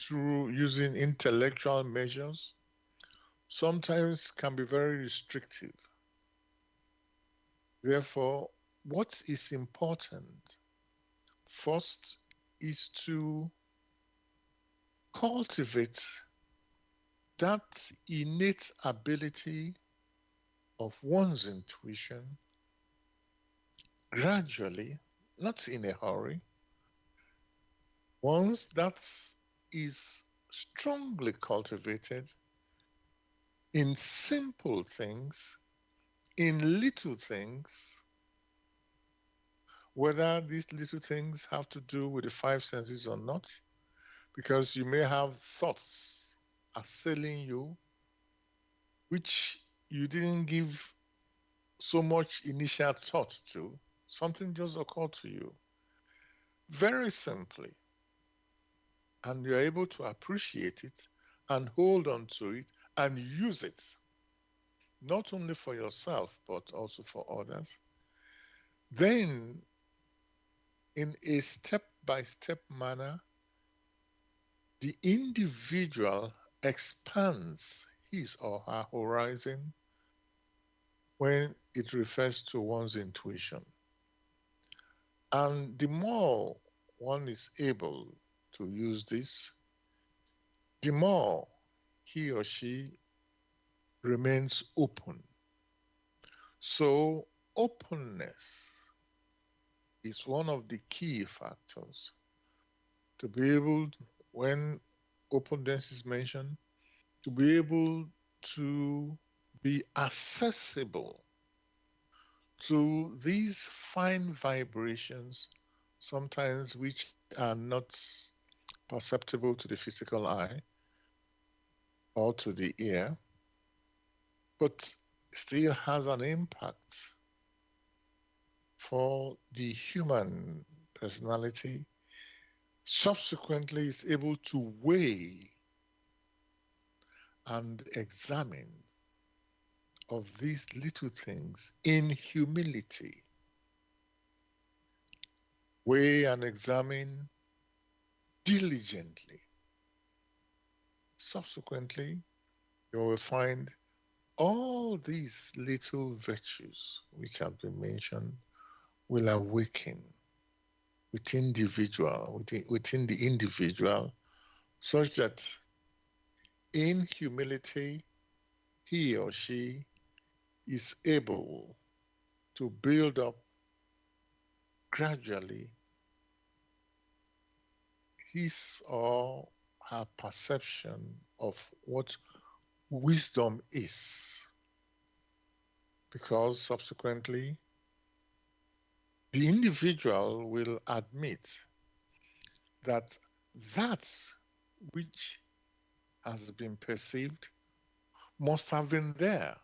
B: through using intellectual measures, sometimes can be very restrictive. Therefore, what is important first is to cultivate that innate ability of one's intuition gradually, not in a hurry. Once that is strongly cultivated in simple things, in little things, whether these little things have to do with the five senses or not, because you may have thoughts assailing you which you didn't give so much initial thought to. Something just occurred to you very simply, and you're able to appreciate it and hold on to it and use it, not only for yourself, but also for others. Then, in a step by step manner, the individual expands his or her horizon when it refers to one's intuition. And the more one is able to use this, the more he or she remains open. So, openness is one of the key factors to be able, when openness is mentioned, to be able to be accessible to these fine vibrations, sometimes which are not perceptible to the physical eye or to the ear, but still has an impact for the human personality. Subsequently, is able to weigh and examine of these little things in humility. Weigh and examine diligently. Subsequently, you will find all these little virtues which have been mentioned will awaken within the individual, such that in humility he or she is able to build up gradually his or her perception of what wisdom is, because subsequently the individual will admit that that which has been perceived must have been there,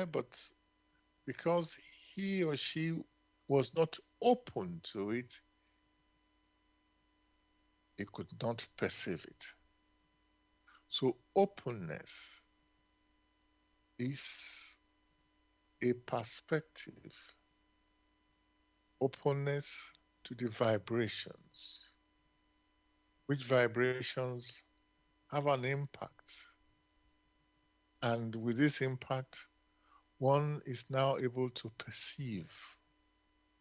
B: but because he or she was not open to it, it could not perceive it. So openness is a perspective, openness to the vibrations, which vibrations have an impact. And with this impact, one is now able to perceive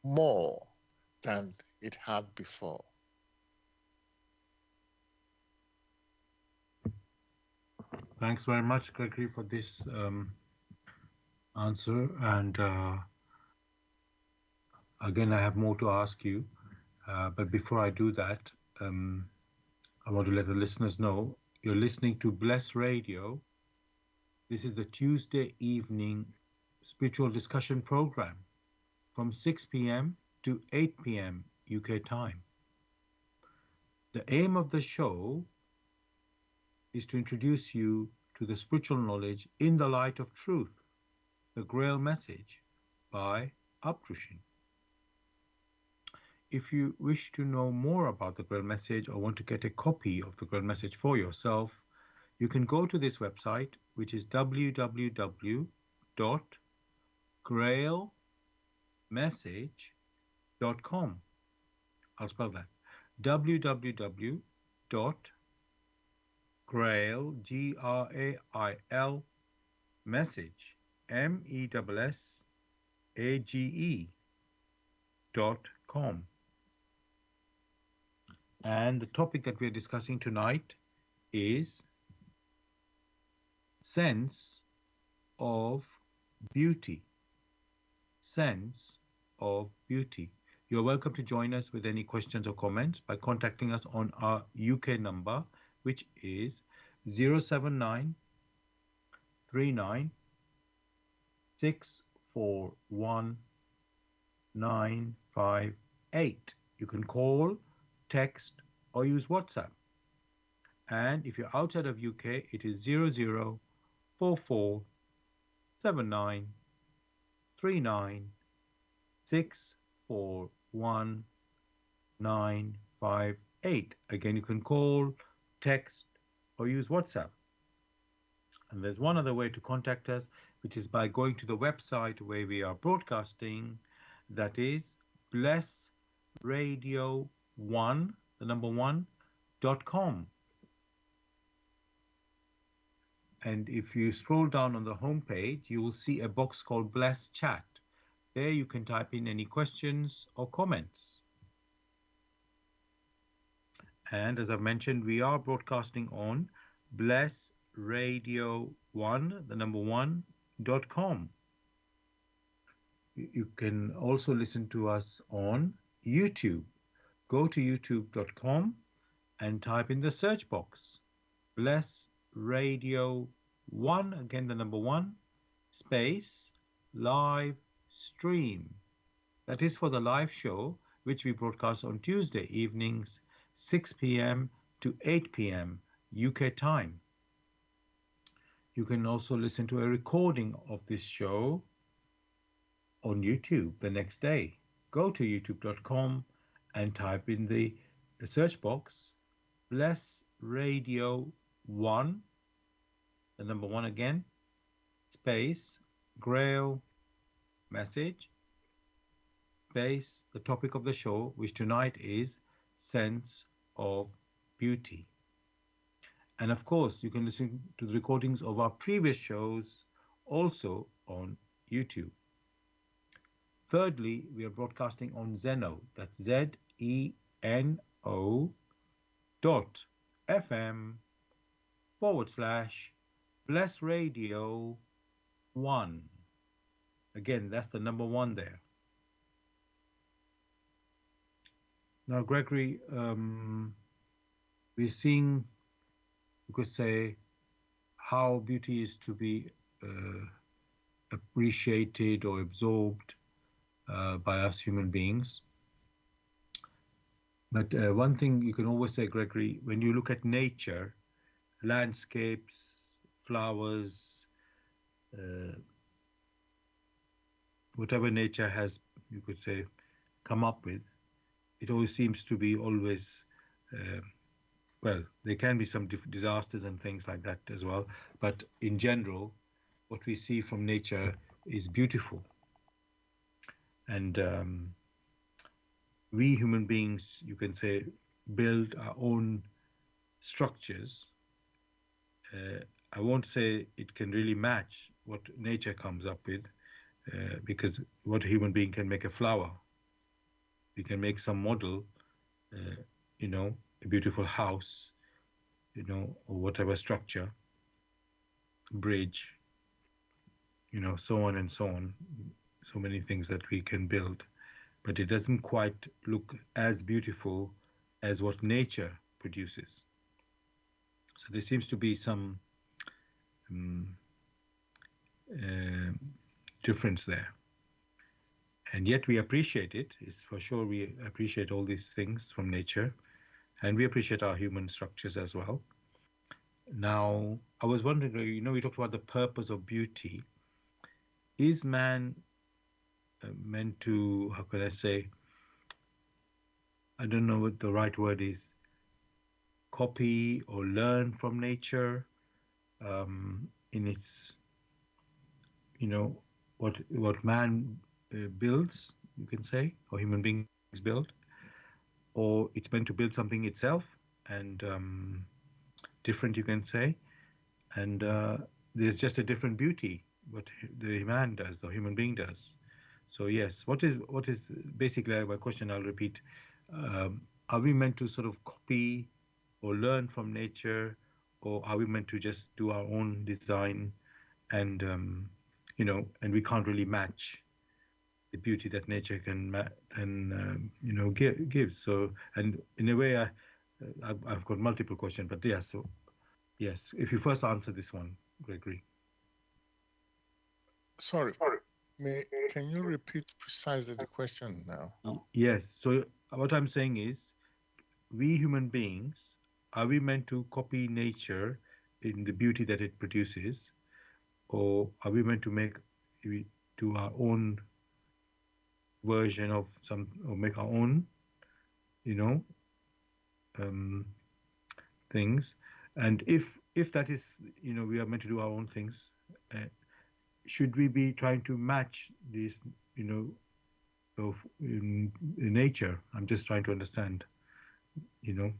B: more than it had before.
A: Thanks very much, Gregory, for this answer. And again, I have more to ask you. But before I do that, um, I want to let the listeners know you're listening to Bless Radio. This is the Tuesday evening spiritual discussion program from 6 p.m. to 8 p.m. UK time. The aim of the show is to introduce you to the spiritual knowledge in the light of truth, the Grail Message by Uptrushin. If you wish to know more about the Grail Message or want to get a copy of the Grail Message for yourself, you can go to this website, which is www.grailmessage.com. I'll spell that. www.grail, Grail, message, message.com. And the topic that we're discussing tonight is sense of beauty. Sense of beauty. You're welcome to join us with any questions or comments by contacting us on our UK number, which is 079 39 641 958. You can call, text, or use WhatsApp. And if you're outside of UK, it is 0044 79 39 641 958. Again, you can call, text, or use WhatsApp. And there's one other way to contact us, which is by going to the website where we are broadcasting. That is blessradio1, the number 1.com. And if you scroll down on the home page, you will see a box called Bless Chat. There you can type in any questions or comments. And as I've mentioned, we are broadcasting on blessradio1, the number 1.com. You can also listen to us on YouTube. Go to youtube.com and type in the search box Bless Radio 1, again the number 1, space, live stream. That is for the live show, which we broadcast on Tuesday evenings, 6 p.m. to 8 p.m. UK time. You can also listen to a recording of this show on YouTube the next day. Go to youtube.com and type in the search box Bless Radio 1, the number 1 again, space, Grail Message, space, the topic of the show, which tonight is sense of beauty. And of course, you can listen to the recordings of our previous shows also on YouTube. Thirdly, we are broadcasting on Zeno, that's ZENO.FM/Bless Radio 1. Again, that's the number 1 there. Now, Gregory, we're seeing you could say, how beauty is to be uh, appreciated or absorbed by us human beings. But one thing you can always say, Gregory, when you look at nature, landscapes, flowers, uh, whatever nature has, you could say, come up with, it always seems to be always, uh, well, there can be some disasters and things like that as well. But in general, what we see from nature is beautiful. And we human beings, you can say, build our own structures. Uh, I won't say it can really match what nature comes up with, because what a human being can make a flower, we can make some model, uh, you know, a beautiful house, or whatever structure, bridge, so on and so on, so many things that we can build, but it doesn't quite look as beautiful as what nature produces. So there seems to be some um, uh, difference there. And yet we appreciate it. It's for sure we appreciate all these things from nature, and we appreciate our human structures as well. Now, I was wondering, we talked about the purpose of beauty. Is man meant to, how could I say, I don't know what the right word is, copy or learn from nature in its, you know, what man builds, you can say, or human beings build, or it's meant to build something itself and different, you can say, and there's just a different beauty what the man does, the human being does. So yes, what is basically my question? I'll repeat: are we meant to sort of copy or learn from nature, or are we meant to just do our own design, and and we can't really match the beauty that nature can give. So, and in a way, I've got multiple questions, but yeah. So yes, if you first answer this one, Gregory.
B: Sorry, can you repeat precisely the question now?
A: Yes. So what I'm saying is, we human beings, are we meant to copy nature in the beauty that it produces, or are we meant to do our own version of some, or make our own, you know, um, things? And if that is, we are meant to do our own things, uh, should we be trying to match this, you know, of in nature? I'm just trying to understand, you know.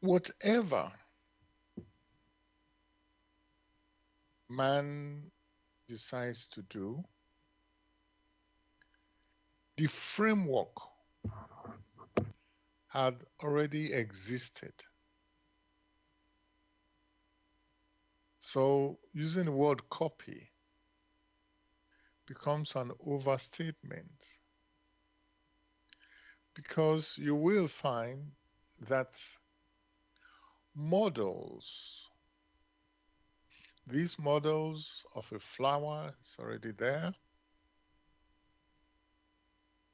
B: Whatever man decides to do, the framework had already existed. So using the word copy becomes an overstatement because you will find that models, these models of a flower is already there,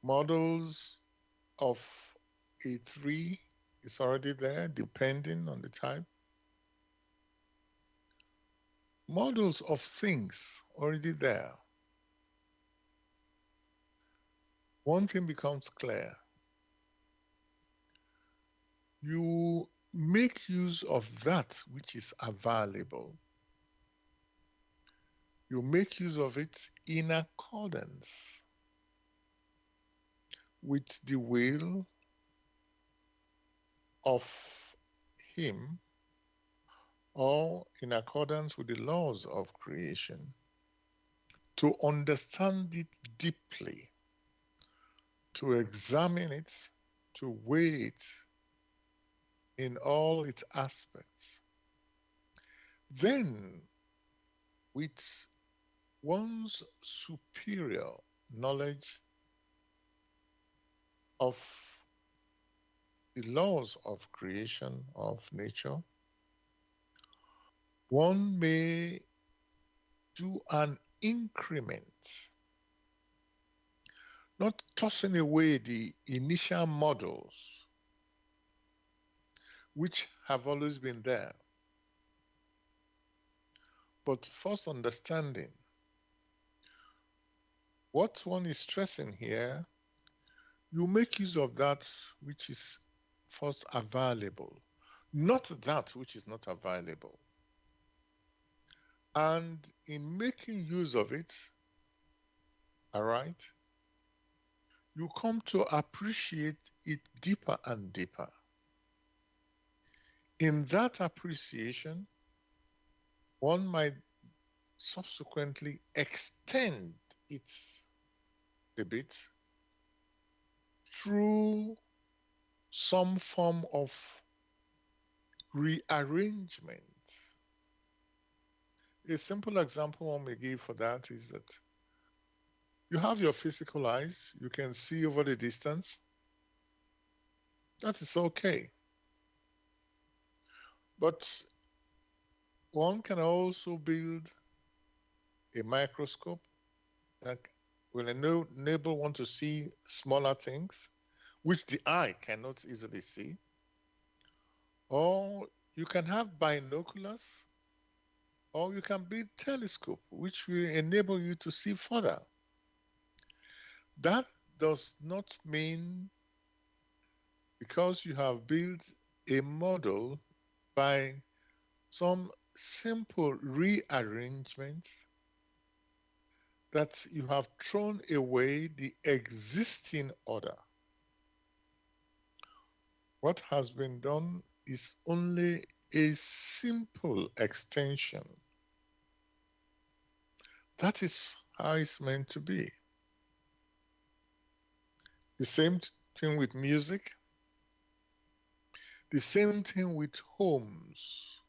B: models of a tree is already there, depending on the type, models of things already there. One thing becomes clear. You make use of that which is available. You make use of it in accordance with the will of Him or in accordance with the laws of creation. To understand it deeply, to examine it, to weigh it in all its aspects. Then, with one's superior knowledge of the laws of creation, of nature, one may do an increment, not tossing away the initial models which have always been there, but first understanding what one is stressing here. You make use of that which is first available, not that which is not available. And in making use of it, all right, you come to appreciate it deeper and deeper. In that appreciation, one might subsequently extend it a bit through some form of rearrangement. A simple example one may give for that is that you have your physical eyes, you can see over the distance. That is okay. But one can also build a microscope that will enable one to see smaller things, which the eye cannot easily see. Or you can have binoculars, or you can build telescope, which will enable you to see further. That does not mean because you have built a model by some simple rearrangement that you have thrown away the existing order. What has been done is only a simple extension. That is how it's meant to be. The same thing with music, the same thing with homes.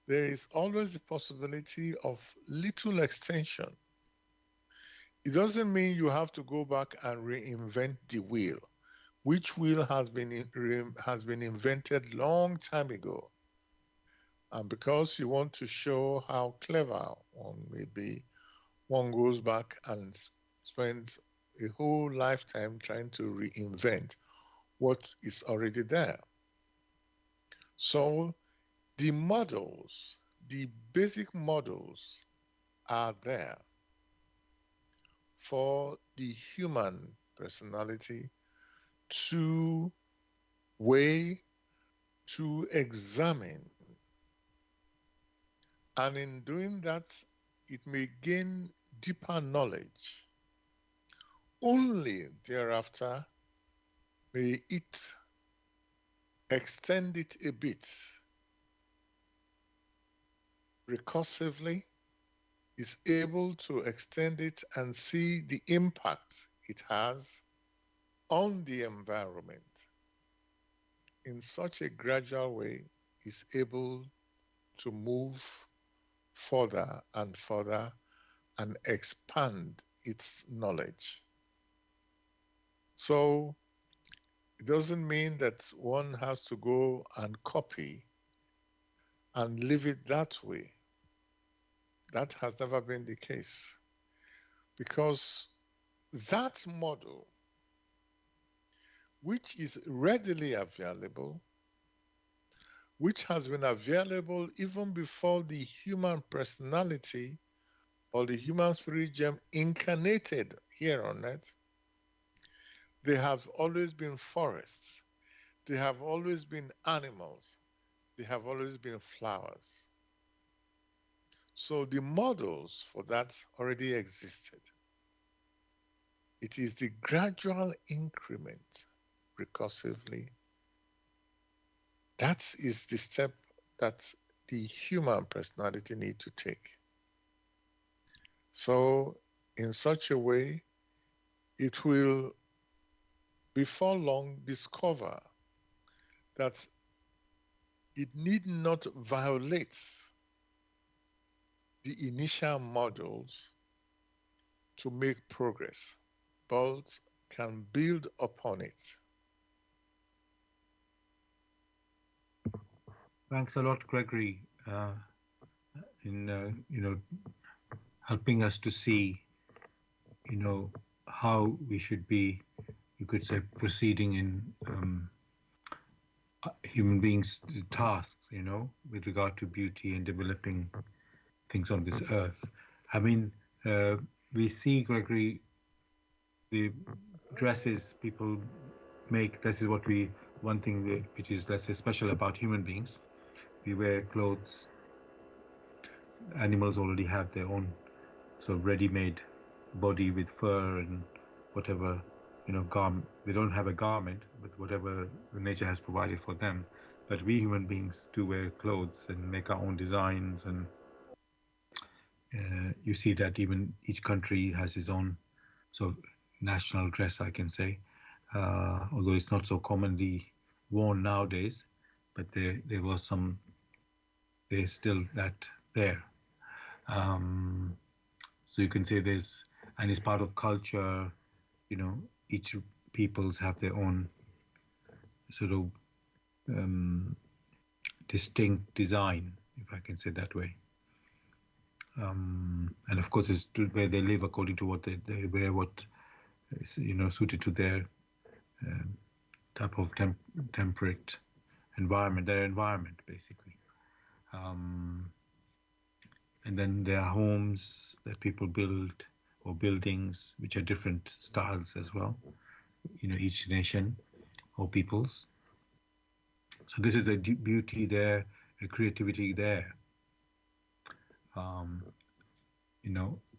B: There is always the possibility of little extension. It doesn't mean you have to go back and reinvent the wheel, which wheel has been invented long time ago. And because you want to show how clever one may be, one goes back and spends a whole lifetime trying to reinvent what is already there. So the models, the basic models are there for the human personality to weigh, to examine. And in doing that, it may gain deeper knowledge. Only thereafter may it extend it a bit recursively, is able to extend it and see the impact it has on the environment in such a gradual way, is able to move further and further and expand its knowledge. So it doesn't mean that one has to go and copy and leave it that way. That has never been the case because that model, which is readily available, which has been available even before the human personality or the human spirit gem incarnated here on earth, they have always been forests, they have always been animals, they have always been flowers. So the models for that already existed. It is the gradual increment recursively. That is the step that the human personality need to take. So in such a way, it will before long discover that it need not violate the initial models to make progress, but can build upon it.
A: Thanks a lot, Gregory, in helping us to see, how we should be, you could say, proceeding in human beings' tasks, with regard to beauty and developing things on this earth. I mean, uh, we see, Gregory, the dresses people make. This is what we one thing which is, let's say, special about human beings. We wear clothes. Animals already have their own sort of ready-made body with fur and whatever, garment. They don't have a garment, but whatever nature has provided for them. But we human beings do wear clothes and make our own designs, and you see that even each country has its own sort of national dress, I can say, although it's not so commonly worn nowadays. But there was some, there's still that there. Um, so you can say there's, and it's part of culture. Each peoples have their own sort of um, distinct design, if I can say that way. And of course, it's to where they live according to what they wear, what is suited to their um, type of temperate environment, their environment basically. Um, and then there are homes that people build, or buildings which are different styles as well. Each nation or peoples. So this is a beauty there, a creativity there. Um,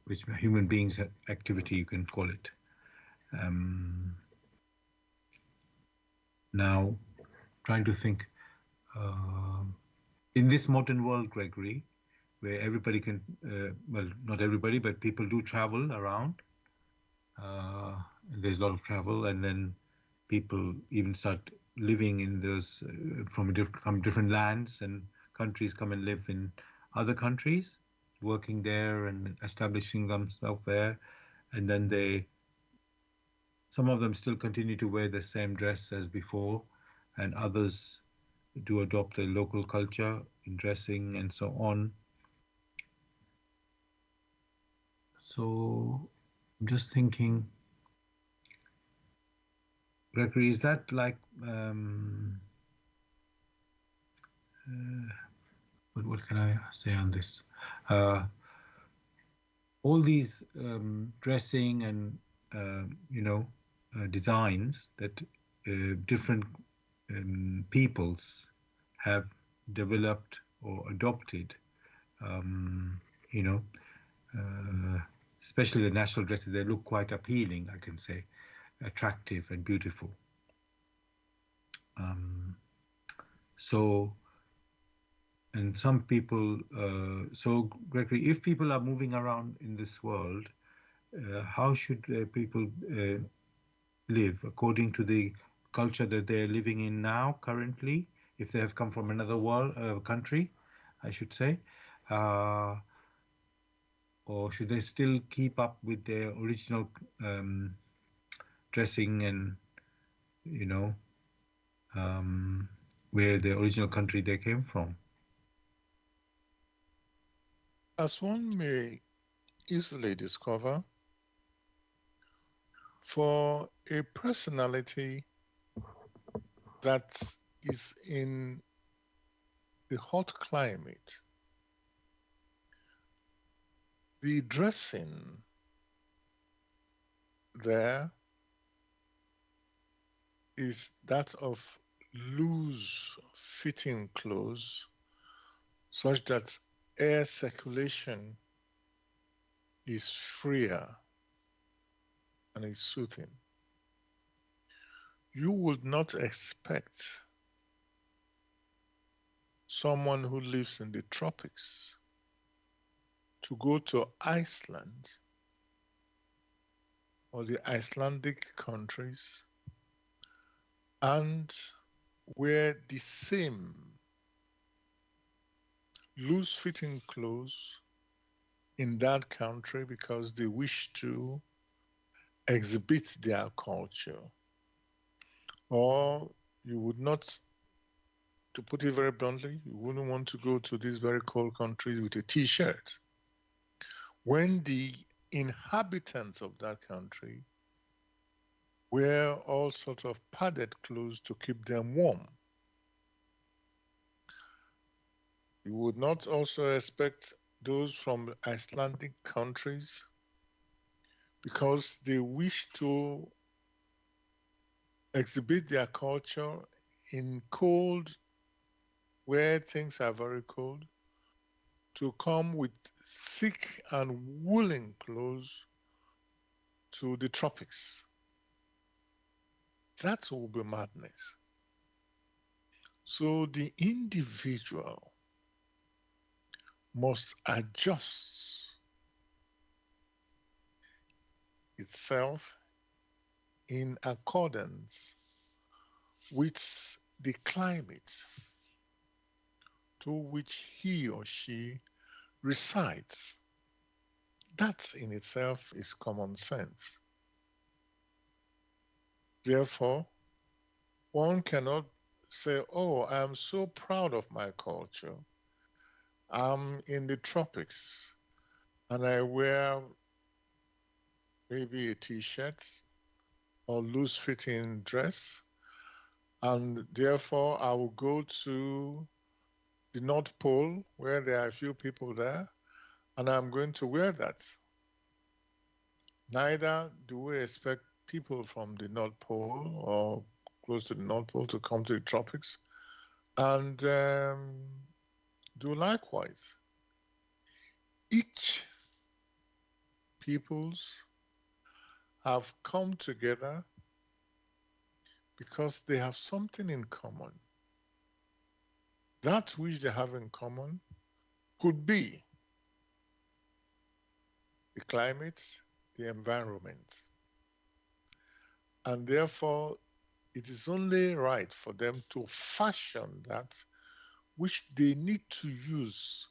A: which human beings activity, you can call it. Um, Now, trying to think, uh, in this modern world, Gregory, where everybody can, well, not everybody, but people do travel around. Uh, there's a lot of travel, and then people even start living in those from different lands and countries, come and live in other countries, working there and establishing themselves there, and then some of them still continue to wear the same dress as before, and others do adopt the local culture in dressing and so on. So I'm just thinking, Gregory, is that like uh, what can I say on this? Uh, all these dressing and designs that different peoples have developed or adopted, um, you know, uh, especially the national dresses, they look quite appealing, I can say, attractive and beautiful. Um, so, and some people, so Gregory, if people are moving around in this world, how should people live according to the culture that they're living in now, currently, if they have come from another world, country, I should say? Uh, or should they still keep up with their original dressing and you know um, where the original country they came from?
B: As one may easily discover, for a personality that is in the hot climate, the dressing there is that of loose fitting clothes such that air circulation is freer and is soothing. You would not expect someone who lives in the tropics to go to Iceland or the Icelandic countries and wear the same loose fitting clothes in that country because they wish to exhibit their culture. Or you would not to put it very bluntly, you wouldn't want to go to these very cold countries with a t-shirt when the inhabitants of that country wear all sorts of padded clothes to keep them warm. You would not also expect those from Icelandic countries because they wish to exhibit their culture in cold, where things are very cold, to come with thick and woolen clothes to the tropics. That will be madness. So the individual must adjust itself in accordance with the climate to which he or she resides. That in itself is common sense. Therefore, one cannot say, oh, I'm so proud of my culture. I'm in the tropics and I wear maybe a t-shirt or loose-fitting dress, and therefore I will go to the North Pole where there are a few people there, and I'm going to wear that. Neither do we expect people from the North Pole or close to the North Pole to come to the tropics and do likewise. Each peoples have come together because they have something in common. That which they have in common could be the climate, the environment. And therefore, it is only right for them to fashion that which they need to use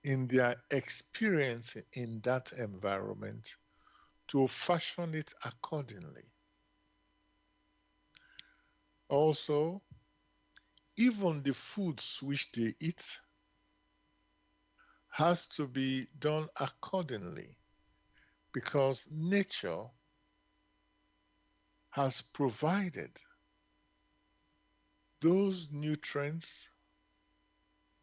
B: in their experience in that environment, to fashion it accordingly. Also, even the foods which they eat has to be done accordingly, because nature has provided those nutrients,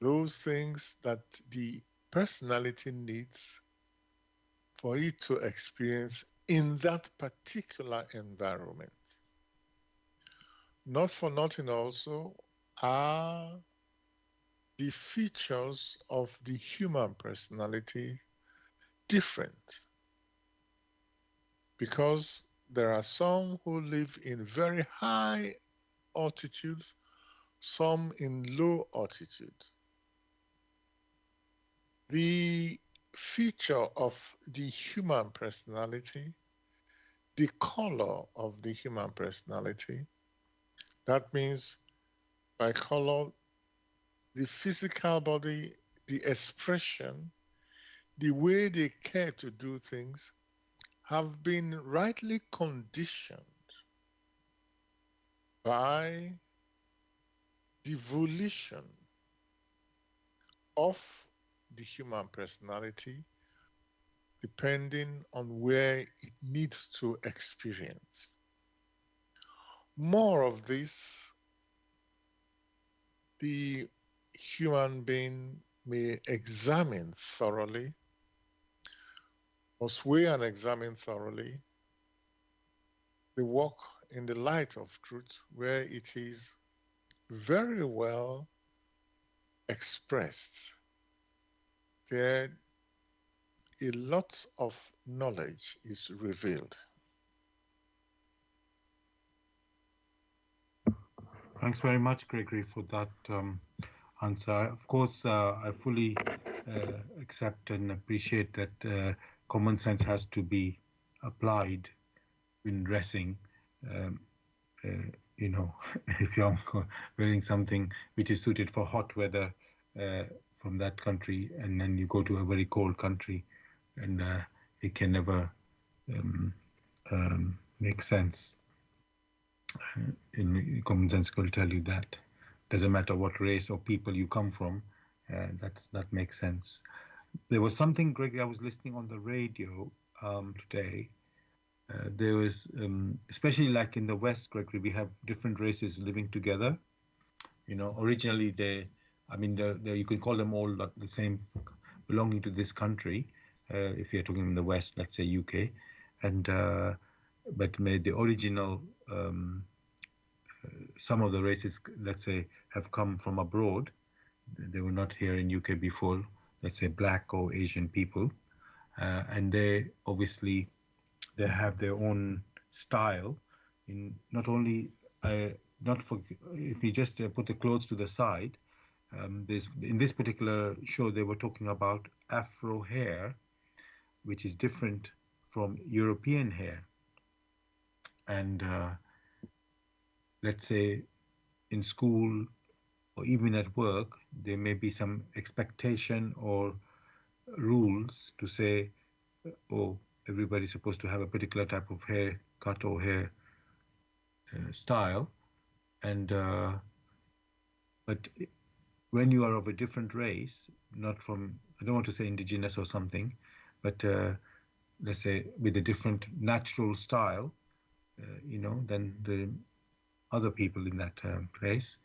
B: those things that the personality needs for it to experience in that particular environment. Not for nothing also are the features of the human personality different, because there are some who live in very high altitudes, some in low altitude. The feature of the human personality, the color of the human personality, that means by color, the physical body, the expression, the way they care to do things, have been rightly conditioned by the volition of the human personality, depending on where it needs to experience. More of this, the human being may examine thoroughly, must weigh and examine thoroughly the walk in the light of truth, where it is very well expressed. There, a lot of knowledge is revealed.
A: Thanks very much, Gregory, for that answer. Of course, I fully accept and appreciate that common sense has to be applied in dressing. Um, you know, if you're wearing something which is suited for hot weather from that country, and then you go to a very cold country, and it can never make sense. In common sense will tell you that. Doesn't matter what race or people you come from. That makes sense. There was something, Greg, I was listening on the radio today. There was, especially like in the West, Gregory, we have different races living together. Originally I mean, you could call them all like the same, belonging to this country. If you're talking in the West, let's say UK, and but the original, some of the races, let's say, have come from abroad. They were not here in UK before. Let's say black or Asian people, and they obviously they have their own style. In not only not for if you just put the clothes to the side. There's in this particular show they were talking about Afro hair, which is different from European hair, and let's say in school or even at work, there may be some expectation or rules to say, oh, everybody's supposed to have a particular type of hair cut or hair style, and but when you are of a different race, not from, I don't want to say indigenous or something, but let's say with a different natural style, than the other people in that place,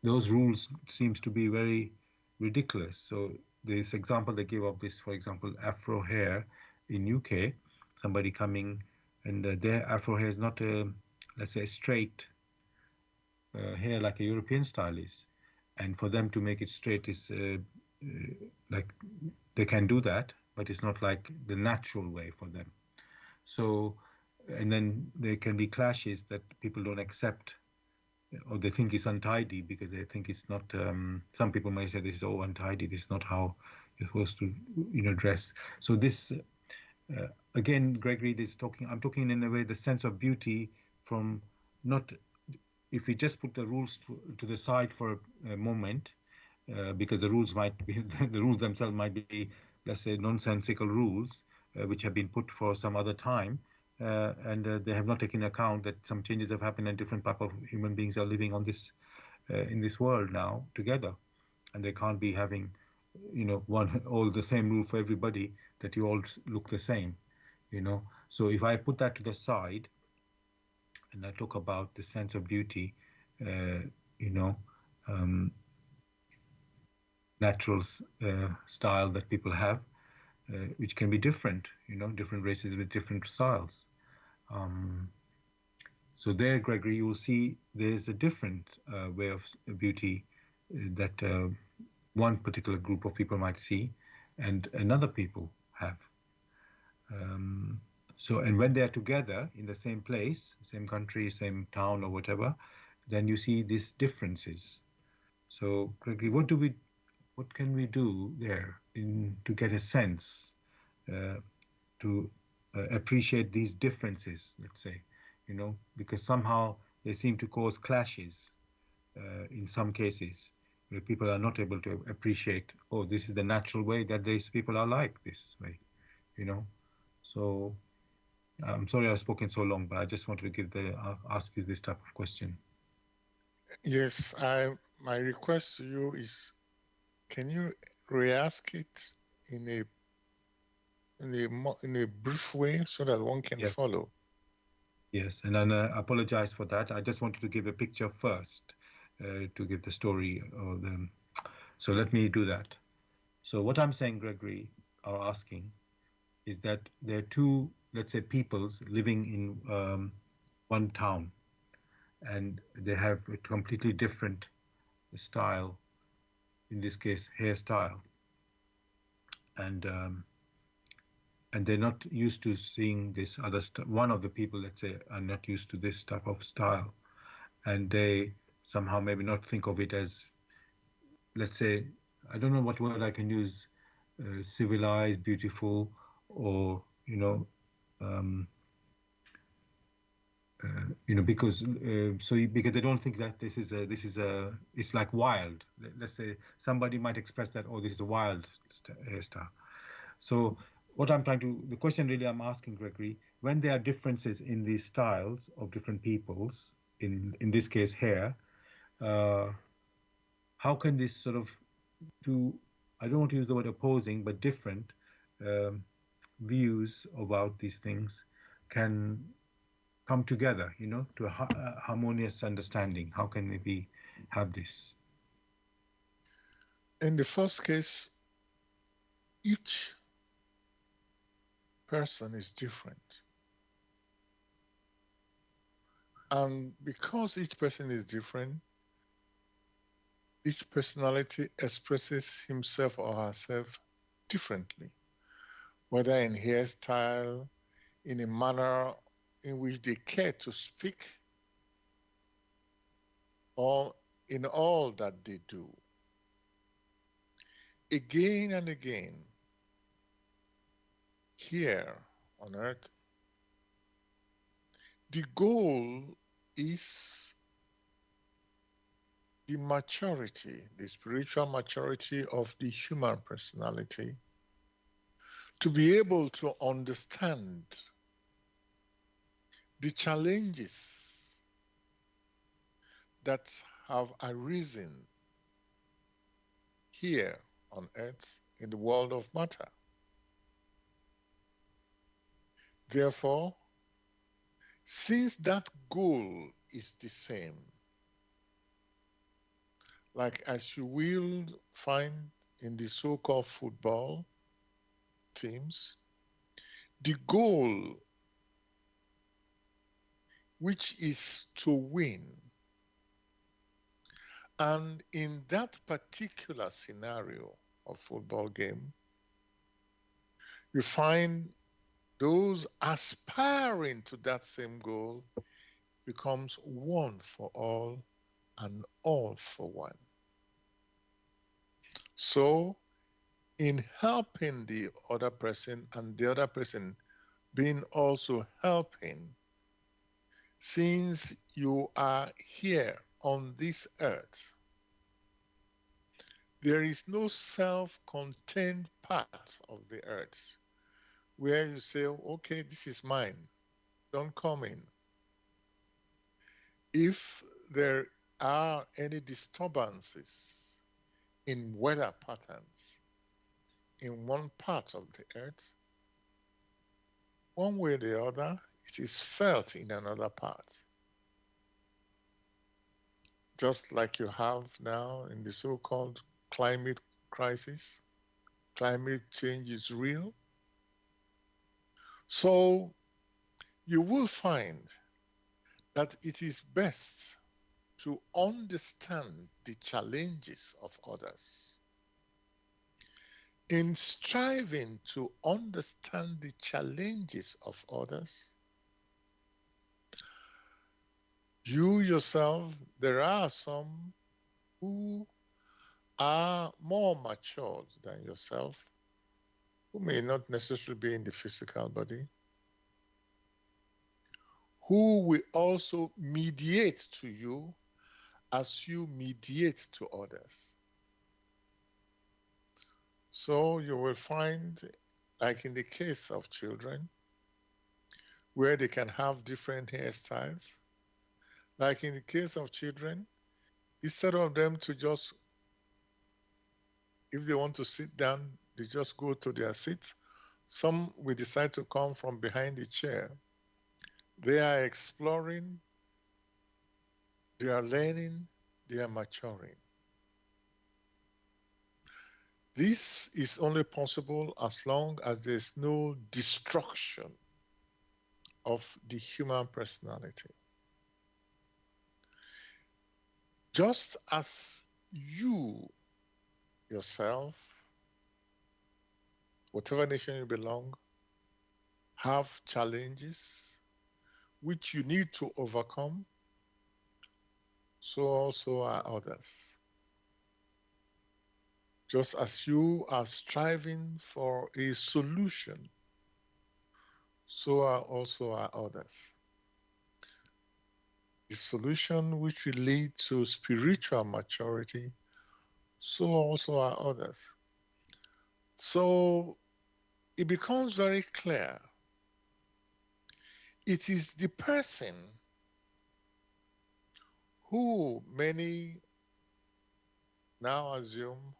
A: those rules seems to be very ridiculous. So this example they gave of this, for example, Afro hair in UK, somebody coming and their Afro hair is not a, let's say, a straight hair like a European style is, and for them to make it straight is like they can do that, but it's not like the natural way for them. So, and then there can be clashes that people don't accept or they think it's untidy because they think it's not. Some people may say this is all untidy. This is not how you're supposed to, dress. So this again, Gregory is talking. I'm talking in a way the sense of beauty from not if we just put the rules to the side for a moment, because the rules might be the rules themselves might be, let's say, nonsensical rules which have been put for some other time, and they have not taken account that some changes have happened and different type of human beings are living on this in this world now together, and they can't be having, one all the same rule for everybody that you all look the same, So if I put that to the side and I talk about the sense of beauty, you know, um, natural style that people have, which can be different, different races with different styles. Um, so there, Gregory, you will see there's a different way of beauty that one particular group of people might see and another people have. Um, so, and when they are together in the same place, same country, same town or whatever, then you see these differences. So, Gregory, what can we do there to get a sense uh, to appreciate these differences, let's say, because somehow they seem to cause clashes in some cases where people are not able to appreciate, oh, this is the natural way that these people are like this way, you know. So I'm sorry I've spoken so long, but I just wanted to ask you this type of question.
B: Yes, my request to you is, can you re-ask it in a in a brief way so that one can
A: Yes,
B: follow?
A: yes, and then I apologize for that. I just wanted to give a picture first to give the story of them. So let me do that. So what I'm saying, Gregory, or asking, is that there are two, let's say, peoples living in one town, and they have a completely different style. In this case, hairstyle, and they're not used to seeing this other. One of the people, let's say, are not used to this type of style, and they somehow maybe not think of it as, let's say, I don't know what word I can use, civilized, beautiful, or um, because because they don't think that this is it's like wild. Let's say somebody might express that, oh, this is a wild hairstyle. So what I'm trying to, the question really I'm asking, Gregory, when there are differences in these styles of different peoples, in this case hair, how can this sort of two, I don't want to use the word opposing, but different um, views about these things can come together, to a harmonious understanding? How can we have this?
B: In the first case, each person is different. And because each person is different, each personality expresses himself or herself differently, whether in hairstyle, in a manner in which they care to speak, or in all that they do. Again and again, here on earth, the goal is the maturity, the spiritual maturity of the human personality, to be able to understand the challenges that have arisen here on earth in the world of matter. Therefore, since that goal is the same, like as you will find in the so called football teams, the goal, which is to win, and in that particular scenario of football game, you find those aspiring to that same goal becomes one for all and all for one. So, in helping the other person and the other person being also helping, since you are here on this earth, there is no self contained part of the earth where you say, okay, this is mine, don't come in. If there are any disturbances in weather patterns in one part of the earth, one way or the other, it is felt in another part. Just like you have now in the so called climate crisis, climate change is real. So you will find that it is best to understand the challenges of others. In striving to understand the challenges of others, you yourself, there are some who are more matured than yourself, who may not necessarily be in the physical body, who will also mediate to you as you mediate to others. So you will find, like in the case of children, where they can have different hairstyles, like in the case of children, instead of them to just, if they want to sit down, they just go to their seat. Some will decide to come from behind the chair. They are exploring, they are learning, they are maturing. This is only possible as long as there's no destruction of the human personality. Just as you yourself, whatever nation you belong, have challenges which you need to overcome, so also are others. Just as you are striving for a solution, so are also our others. The solution which will lead to spiritual maturity, so also are others. So it becomes very clear. It is the person who many now assume,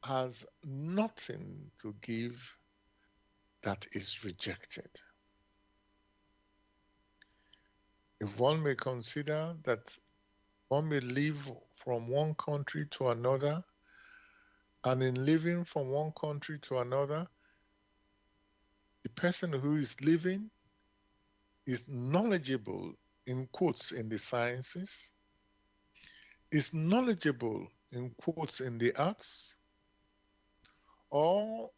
B: has nothing to give that is rejected. If one may consider that one may live from one country to another, and in living from one country to another, the person who is living is knowledgeable in quotes in the sciences, is knowledgeable in quotes in the arts, or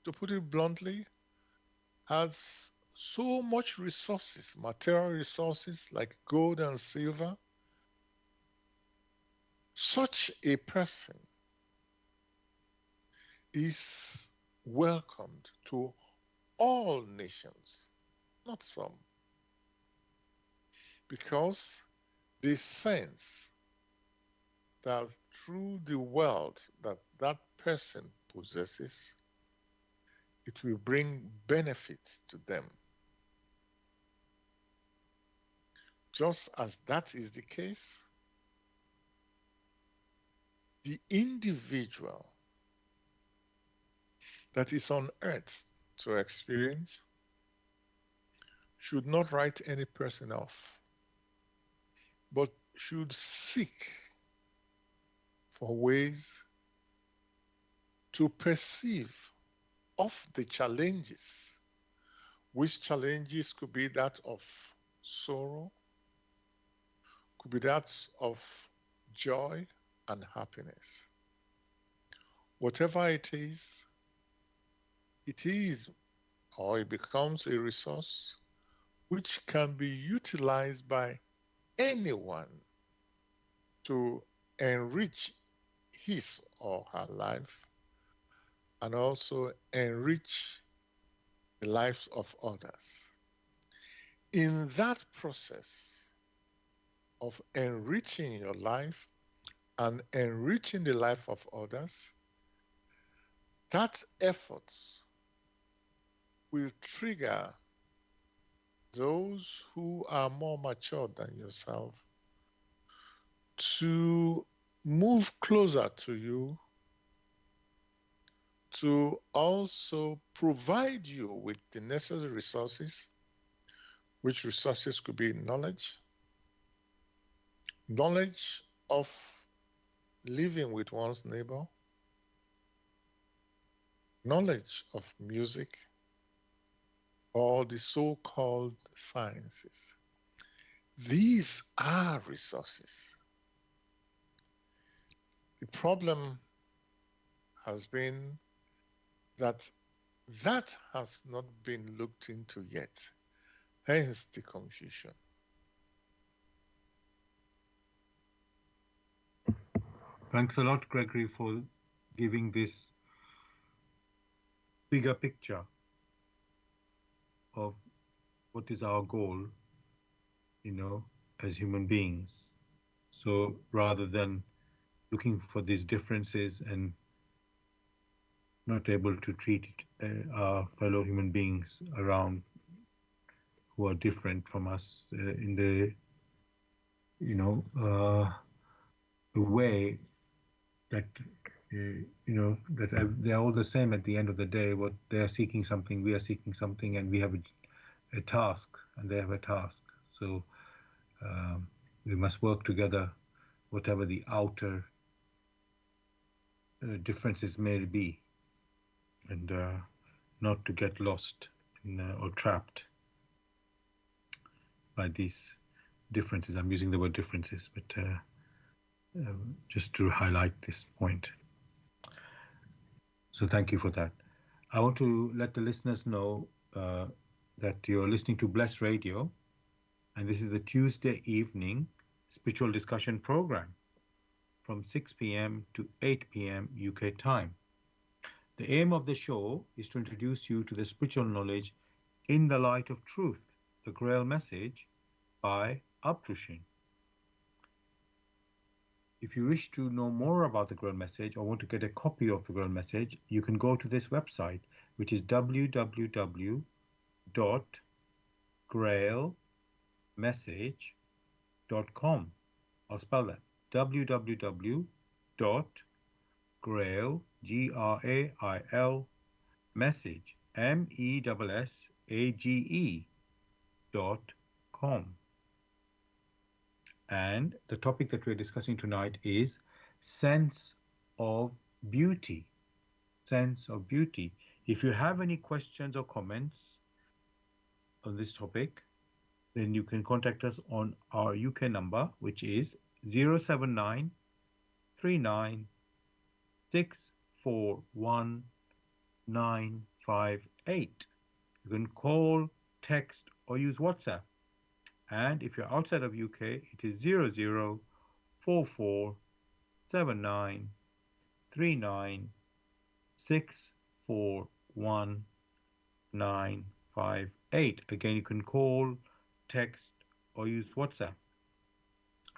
B: to put it bluntly, has so much resources, material resources like gold and silver, such a person is welcomed to all nations, not some, because they sense that through the wealth that that person possesses, it will bring benefits to them. Just as that is the case, the individual that is on earth to experience should not write any person off, but should seek for ways to perceive of the challenges, which challenges could be that of sorrow, could be that of joy and happiness. Whatever it is or it becomes a resource which can be utilized by anyone to enrich his or her life and also enrich the lives of others. In that process of enriching your life and enriching the life of others, that effort will trigger those who are more mature than yourself to move closer to you, to also provide you with the necessary resources, which resources could be knowledge of living with one's neighbor, knowledge of music, or the so-called sciences. These are resources. The problem has been that that has not been looked into yet, hence the confusion.
A: Thanks a lot, Gregory, for giving this bigger picture of what is our goal, as human beings. So rather than looking for these differences and not able to treat our fellow human beings around who are different from us in the, way that they're all the same at the end of the day. What they are seeking something, we are seeking something, and we have a task, and they have a task. So we must work together, whatever the outer differences may be, and not to get lost or trapped by these differences. I'm using the word differences, but just to highlight this point. So thank you for that. I want to let the listeners know that you're listening to Bless Radio, and this is the Tuesday evening spiritual discussion program from 6 p.m. to 8 p.m. UK time. The aim of the show is to introduce you to the spiritual knowledge in the light of truth, the Grail Message by Abtrushin. If you wish to know more about the Grail Message or want to get a copy of the Grail Message, you can go to this website, which is www.grailmessage.com. I'll spell that, www.grailmessage.com. dot Grail, Grail, message, MESSAGE dot com. And the topic that we're discussing tonight is sense of beauty. Sense of beauty. If you have any questions or comments on this topic, then you can contact us on our UK number, which is 079 39 641 958. You can call, text, or use WhatsApp. And if you're outside of UK, it is 00447939641958. Again, you can call, text, or use WhatsApp.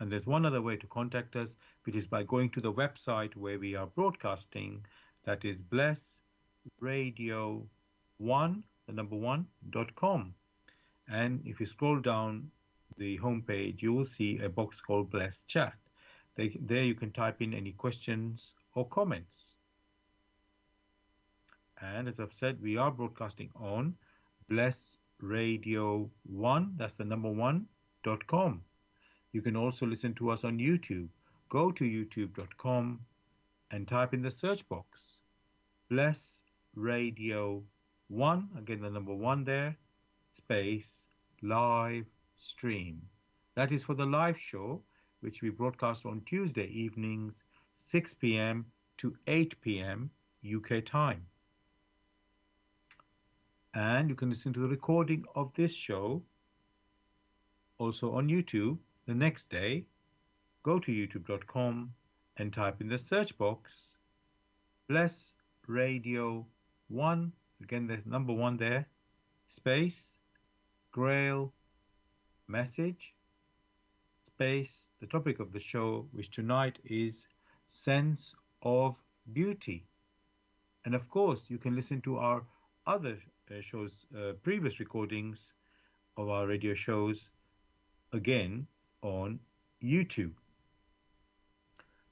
A: And there's one other way to contact us, which is by going to the website where we are broadcasting. That is blessradio1, the number one.com. And if you scroll down the homepage, you will see a box called Bless Chat. There you can type in any questions or comments. And as I've said, we are broadcasting on Bless Radio 1, that's the number one.com. You can also listen to us on YouTube. Go to youtube.com and type in the search box Bless Radio 1, again the number one there, space live stream. That is for the live show, which we broadcast on Tuesday evenings, 6 p.m. to 8 p.m. UK time. And you can listen to the recording of this show also on YouTube the next day. Go to youtube.com and type in the search box Bless Radio 1, again there's number one there, space Grail Message, space the topic of the show, which tonight is sense of beauty. And of course, you can listen to our other shows, previous recordings of our radio shows, again on YouTube.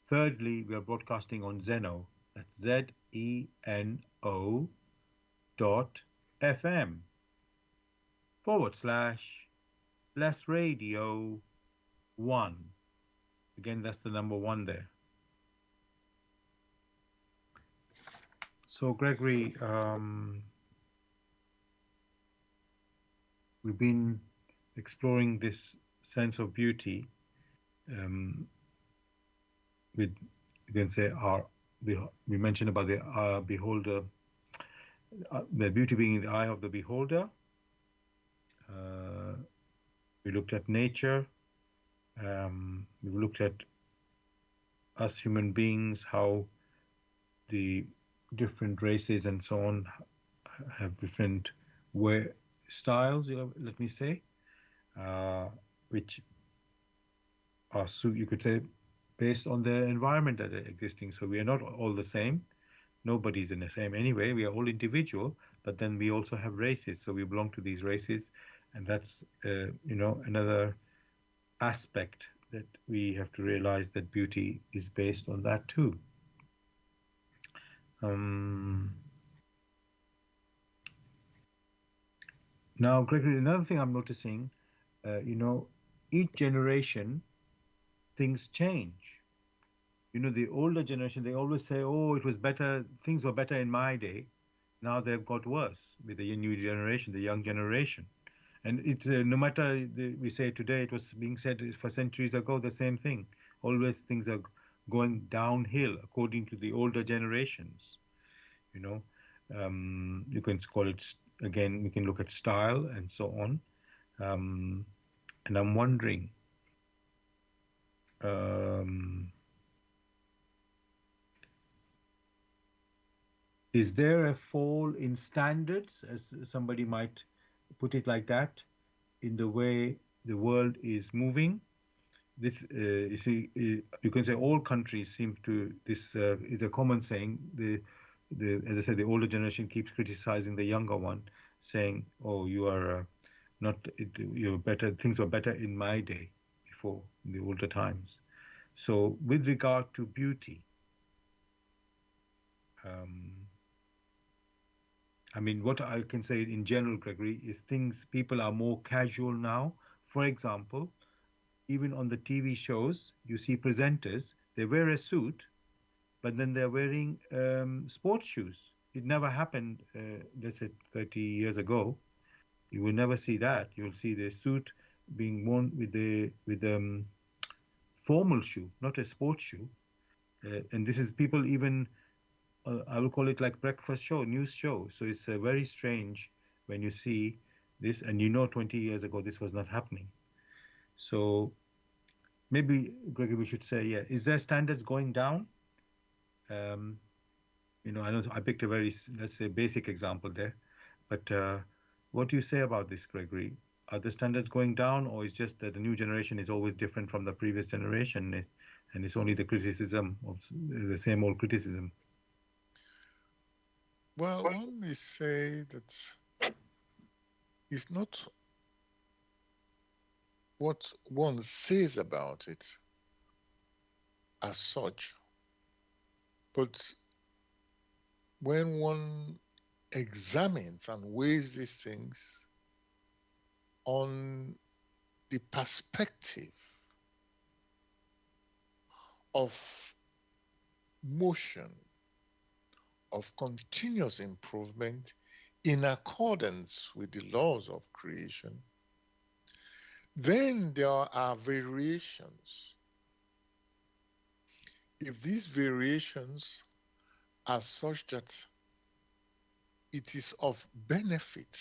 A: Thirdly, we are broadcasting on Zeno, that's ZENO.FM/Bless Radio 1. Again, that's the number one there. So, Gregory, we've been exploring this sense of beauty with, you can say, we mentioned about the beholder, the beauty being in the eye of the beholder. We looked at nature. We looked at us human beings, how the different races and so on have different styles, let me say, which are, so you could say, based on the environment that are existing. So we are not all the same. Nobody's in the same anyway. We are all individual, but then we also have races. So we belong to these races, and that's another aspect that we have to realize, that beauty is based on that too. Now, Gregory, another thing I'm noticing, each generation, things change. The older generation, they always say, oh, it was better, things were better in my day. Now they've got worse with the new generation, the young generation. And it's no matter we say today, it was being said for centuries ago, the same thing. Always things are going downhill according to the older generations. You can call it, again, we can look at style and so on. And I'm wondering, is there a fall in standards, as somebody might put it like that, in the way the world is moving? This, you see, you can say all countries seem to, this is a common saying, as I said, the older generation keeps criticizing the younger one, saying, oh, you are you're better, things were better in my day, before, in the older times. So with regard to beauty, Um, I mean, what I can say in general, Gregory, is things people are more casual now. For example, even on the TV shows, you see presenters, they wear a suit, but then they're wearing sports shoes. It never happened, let's say, 30 years ago. You will never see that. You will see the suit being worn with the formal shoe, not a sports shoe. And this is people even I will call it like breakfast show, news show. So it's very strange when you see this, and 20 years ago this was not happening. So maybe, Gregory, we should say, yeah, is there standards going down? Um, I know I picked a very, let's say, basic example there, but what do you say about this, Gregory? Are the standards going down, or is just that the new generation is always different from the previous generation, and it's only the criticism of the same old criticism?
B: Well, one may say that it's not what one says about it as such, but when one examines and weighs these things on the perspective of motion, of continuous improvement in accordance with the laws of creation, then there are variations. If these variations are such that it is of benefit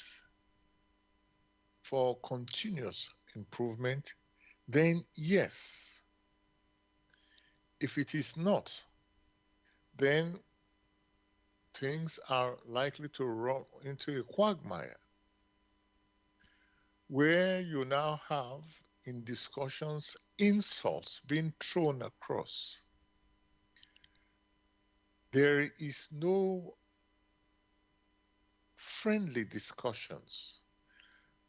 B: for continuous improvement, then yes. If it is not, then things are likely to run into a quagmire where you now have in discussions insults being thrown across. There is no friendly discussions,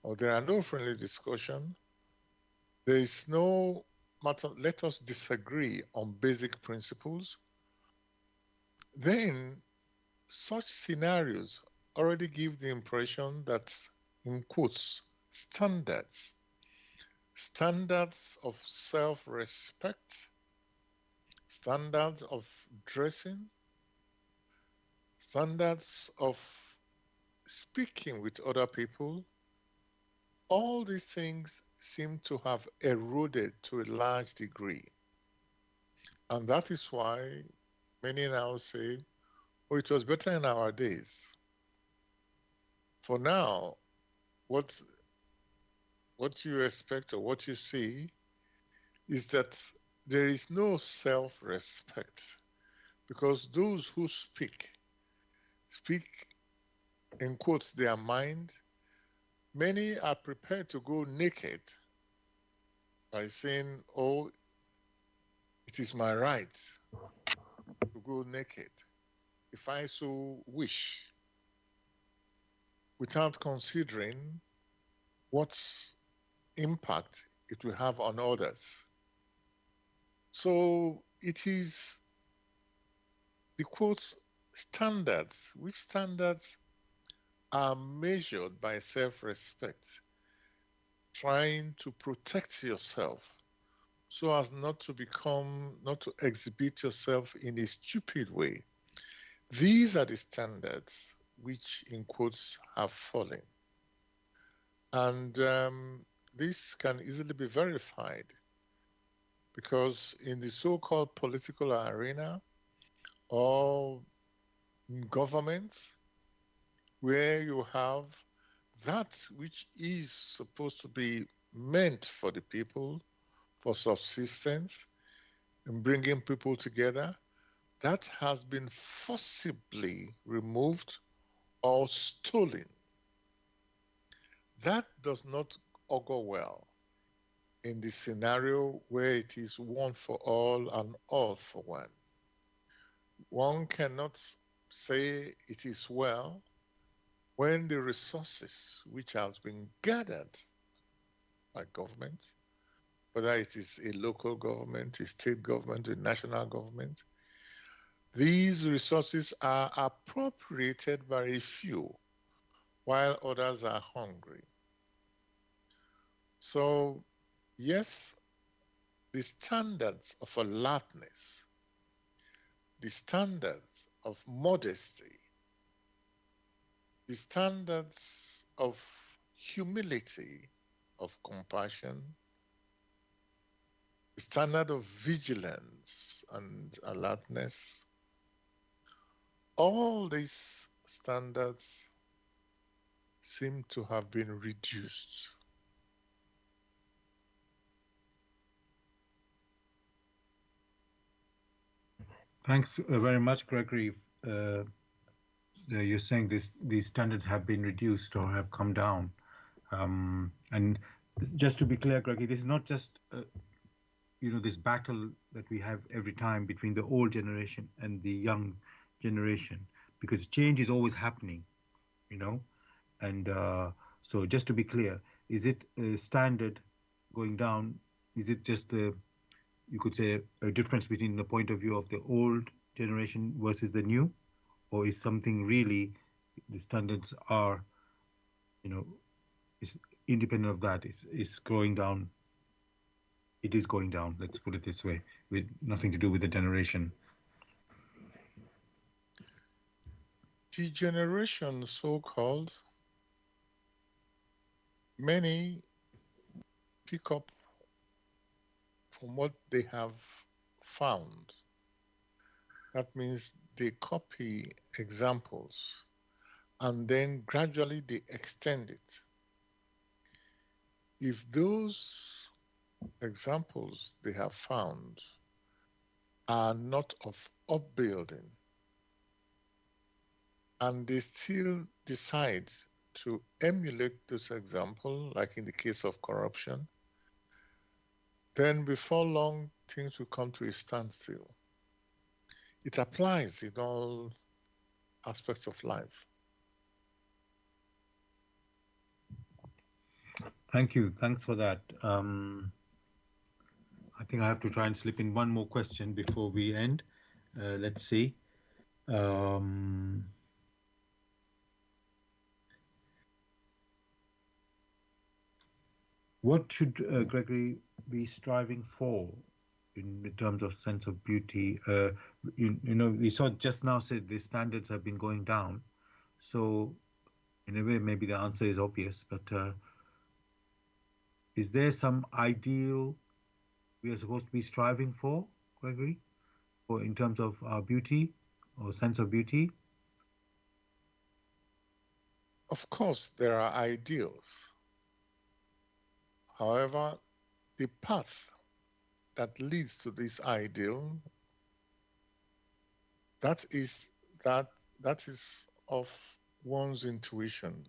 B: or there are no friendly discussions. There is no matter, let us disagree on basic principles. Then such scenarios already give the impression that, in quotes, standards of self-respect, standards of dressing, standards of speaking with other people, all these things seem to have eroded to a large degree. And that is why many now say, oh, it was better in our days. For now, what you expect or what you see is that there is no self-respect, because those who speak in quotes their mind. Many are prepared to go naked by saying, oh, it is my right to go naked if I so wish, without considering what impact it will have on others. So it is the quotes standards, which standards are measured by self-respect, trying to protect yourself so as not to exhibit yourself in a stupid way. These are the standards which, in quotes, have fallen. And this can easily be verified because in the so-called political arena or in governments, where you have that which is supposed to be meant for the people, for subsistence, and bringing people together, that has been forcibly removed or stolen. That does not augur well in the scenario where it is one for all and all for one. One cannot say it is well when the resources which has been gathered by government, whether it is a local government, a state government, a national government, These resources are appropriated by a few while others are hungry. So, yes, the standards of alertness, the standards of modesty, the standards of humility, of compassion, the standard of vigilance and alertness, all these standards seem to have been reduced.
A: Thanks very much, Gregory. You're saying these standards have been reduced or have come down. And just to be clear, Gregory, this is not just this battle that we have every time between the old generation and the young generation, because change is always happening, you know. And so, just to be clear, is it a standard going down? Is it just the, you could say, a difference between the point of view of the old generation versus the new, or is something really the standards are, you know, is independent of that? Is going down? It is going down. Let's put it this way, with nothing to do with the generation.
B: The generation, so called, many pick up from what they have found. That means they copy examples and then gradually they extend it. If those examples they have found are not of upbuilding and they still decide to emulate this example, like in the case of corruption, then before long things will come to a standstill. It applies in all aspects of life.
A: Thank you. Thanks for that. I think I have to try and slip in one more question before we end. Let's see. Um, what should Gregory be striving for in terms of sense of beauty? We saw just now said the standards have been going down. So, in a way, maybe the answer is obvious, but is there some ideal we are supposed to be striving for, Gregory, or in terms of our beauty or sense of beauty?
B: Of course, there are ideals. However, the path that leads to this ideal, that is that that is of one's intuition.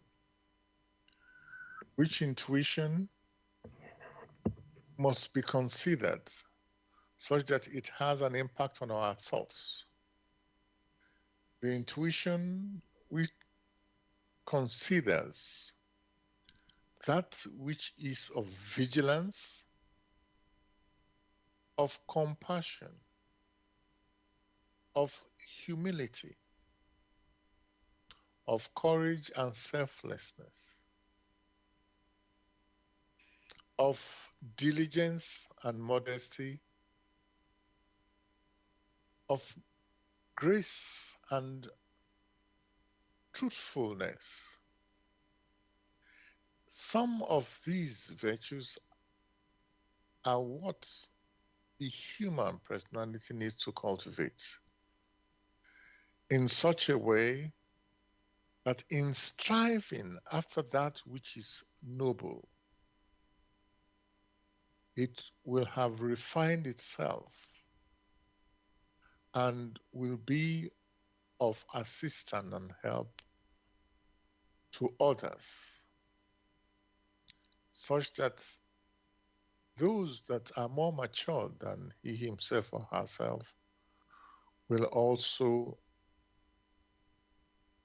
B: Which intuition must be considered such that it has an impact on our thoughts. The intuition which considers that which is of vigilance, of compassion, of humility, of courage and selflessness, of diligence and modesty, of grace and truthfulness. Some of these virtues are what the human personality needs to cultivate in such a way that in striving after that which is noble, it will have refined itself and will be of assistance and help to others, such that those that are more mature than he himself or herself will also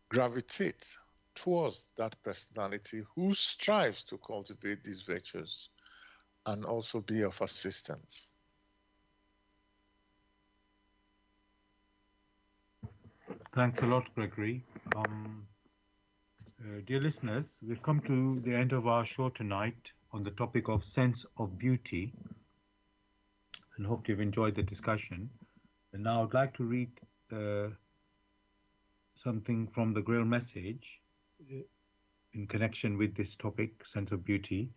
B: gravitate towards that personality who strives to cultivate these virtues and also be of assistance.
A: Thanks a lot, Gregory. Dear listeners, we've come to the end of our show tonight on the topic of sense of beauty, and hope you've enjoyed the discussion. And now I'd like to read uh, something from the Grail Message uh, in connection with this topic, sense of beauty.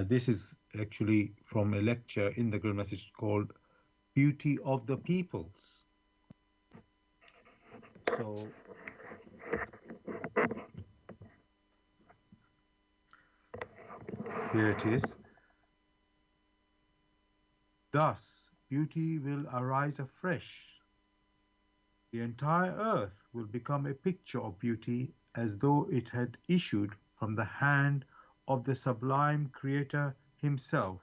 A: This is actually from a lecture in the Grail Message called Beauty of the Peoples. So here it is. Thus, beauty will arise afresh. The entire earth will become a picture of beauty as though it had issued from the hand of the sublime Creator Himself,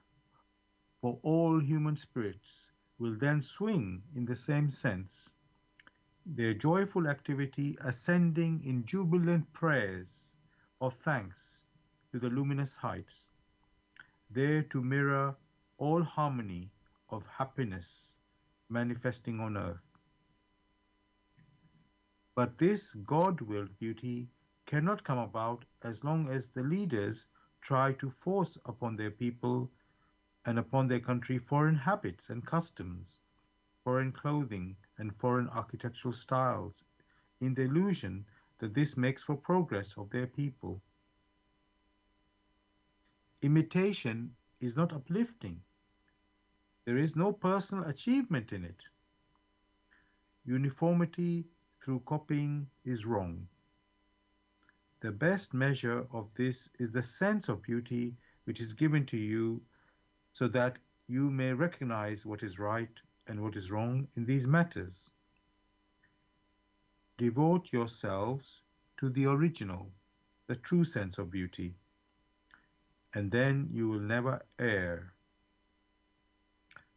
A: for all human spirits will then swing in the same sense, their joyful activity ascending in jubilant prayers of thanks to the luminous heights, there to mirror all harmony of happiness manifesting on earth. But this God-willed beauty cannot come about as long as the leaders try to force upon their people and upon their country foreign habits and customs, foreign clothing and foreign architectural styles, in the illusion that this makes for progress of their people. Imitation is not uplifting. There is no personal achievement in it. Uniformity through copying is wrong. The best measure of this is the sense of beauty which is given to you so that you may recognize what is right and what is wrong in these matters. Devote yourselves to the original, the true sense of beauty, and then you will never err.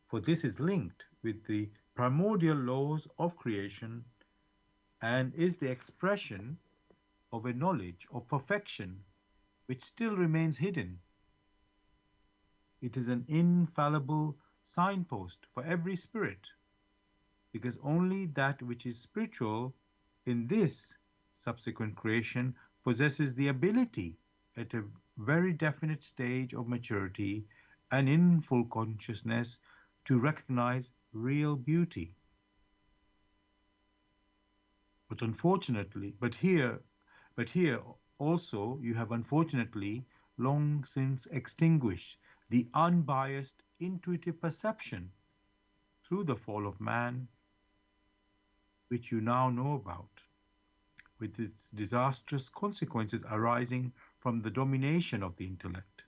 A: For this is linked with the primordial laws of creation and is the expression of a knowledge of perfection which still remains hidden. It is an infallible signpost for every spirit, because only that which is spiritual in this subsequent creation possesses the ability at a very definite stage of maturity and in full consciousness to recognize real beauty. But unfortunately, but here also you have unfortunately long since extinguished the unbiased intuitive perception through the fall of man, which you now know about, with its disastrous consequences arising from the domination of the intellect,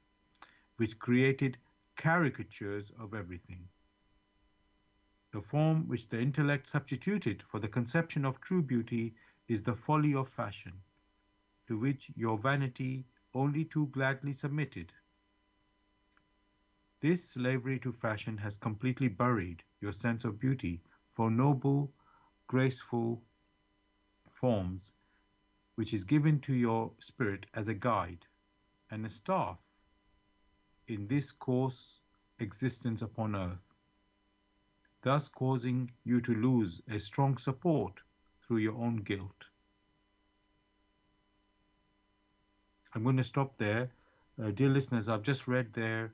A: which created caricatures of everything. The form which the intellect substituted for the conception of true beauty is the folly of fashion, to which your vanity only too gladly submitted. This slavery to fashion has completely buried your sense of beauty for noble, graceful forms, which is given to your spirit as a guide and a staff in this coarse existence upon earth, thus causing you to lose a strong support through your own guilt. I'm going to stop there. Dear listeners, I've just read there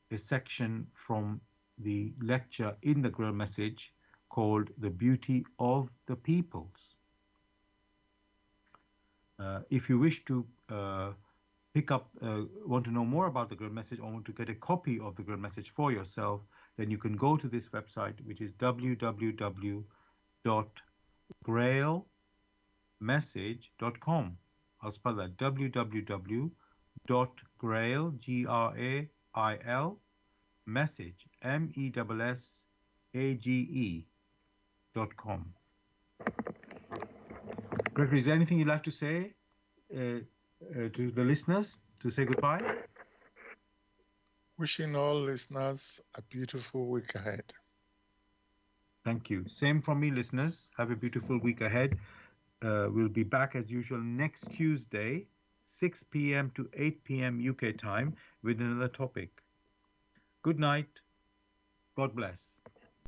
A: a section from the lecture in the Grail Message called The Beauty of the Peoples. If you wish to want to know more about the Grail Message or want to get a copy of the Grail Message for yourself, then you can go to this website, which is www.grailmessage.com. I'll spell that www.grail, Grail, message, message.com. Gregory, is there anything you'd like to say to the listeners to say goodbye?
B: Wishing all listeners a beautiful week ahead.
A: Thank you. Same from me, listeners. Have a beautiful week ahead. We'll be back as usual next Tuesday, 6 p.m. to 8 p.m. UK time with another topic. Good night. God bless.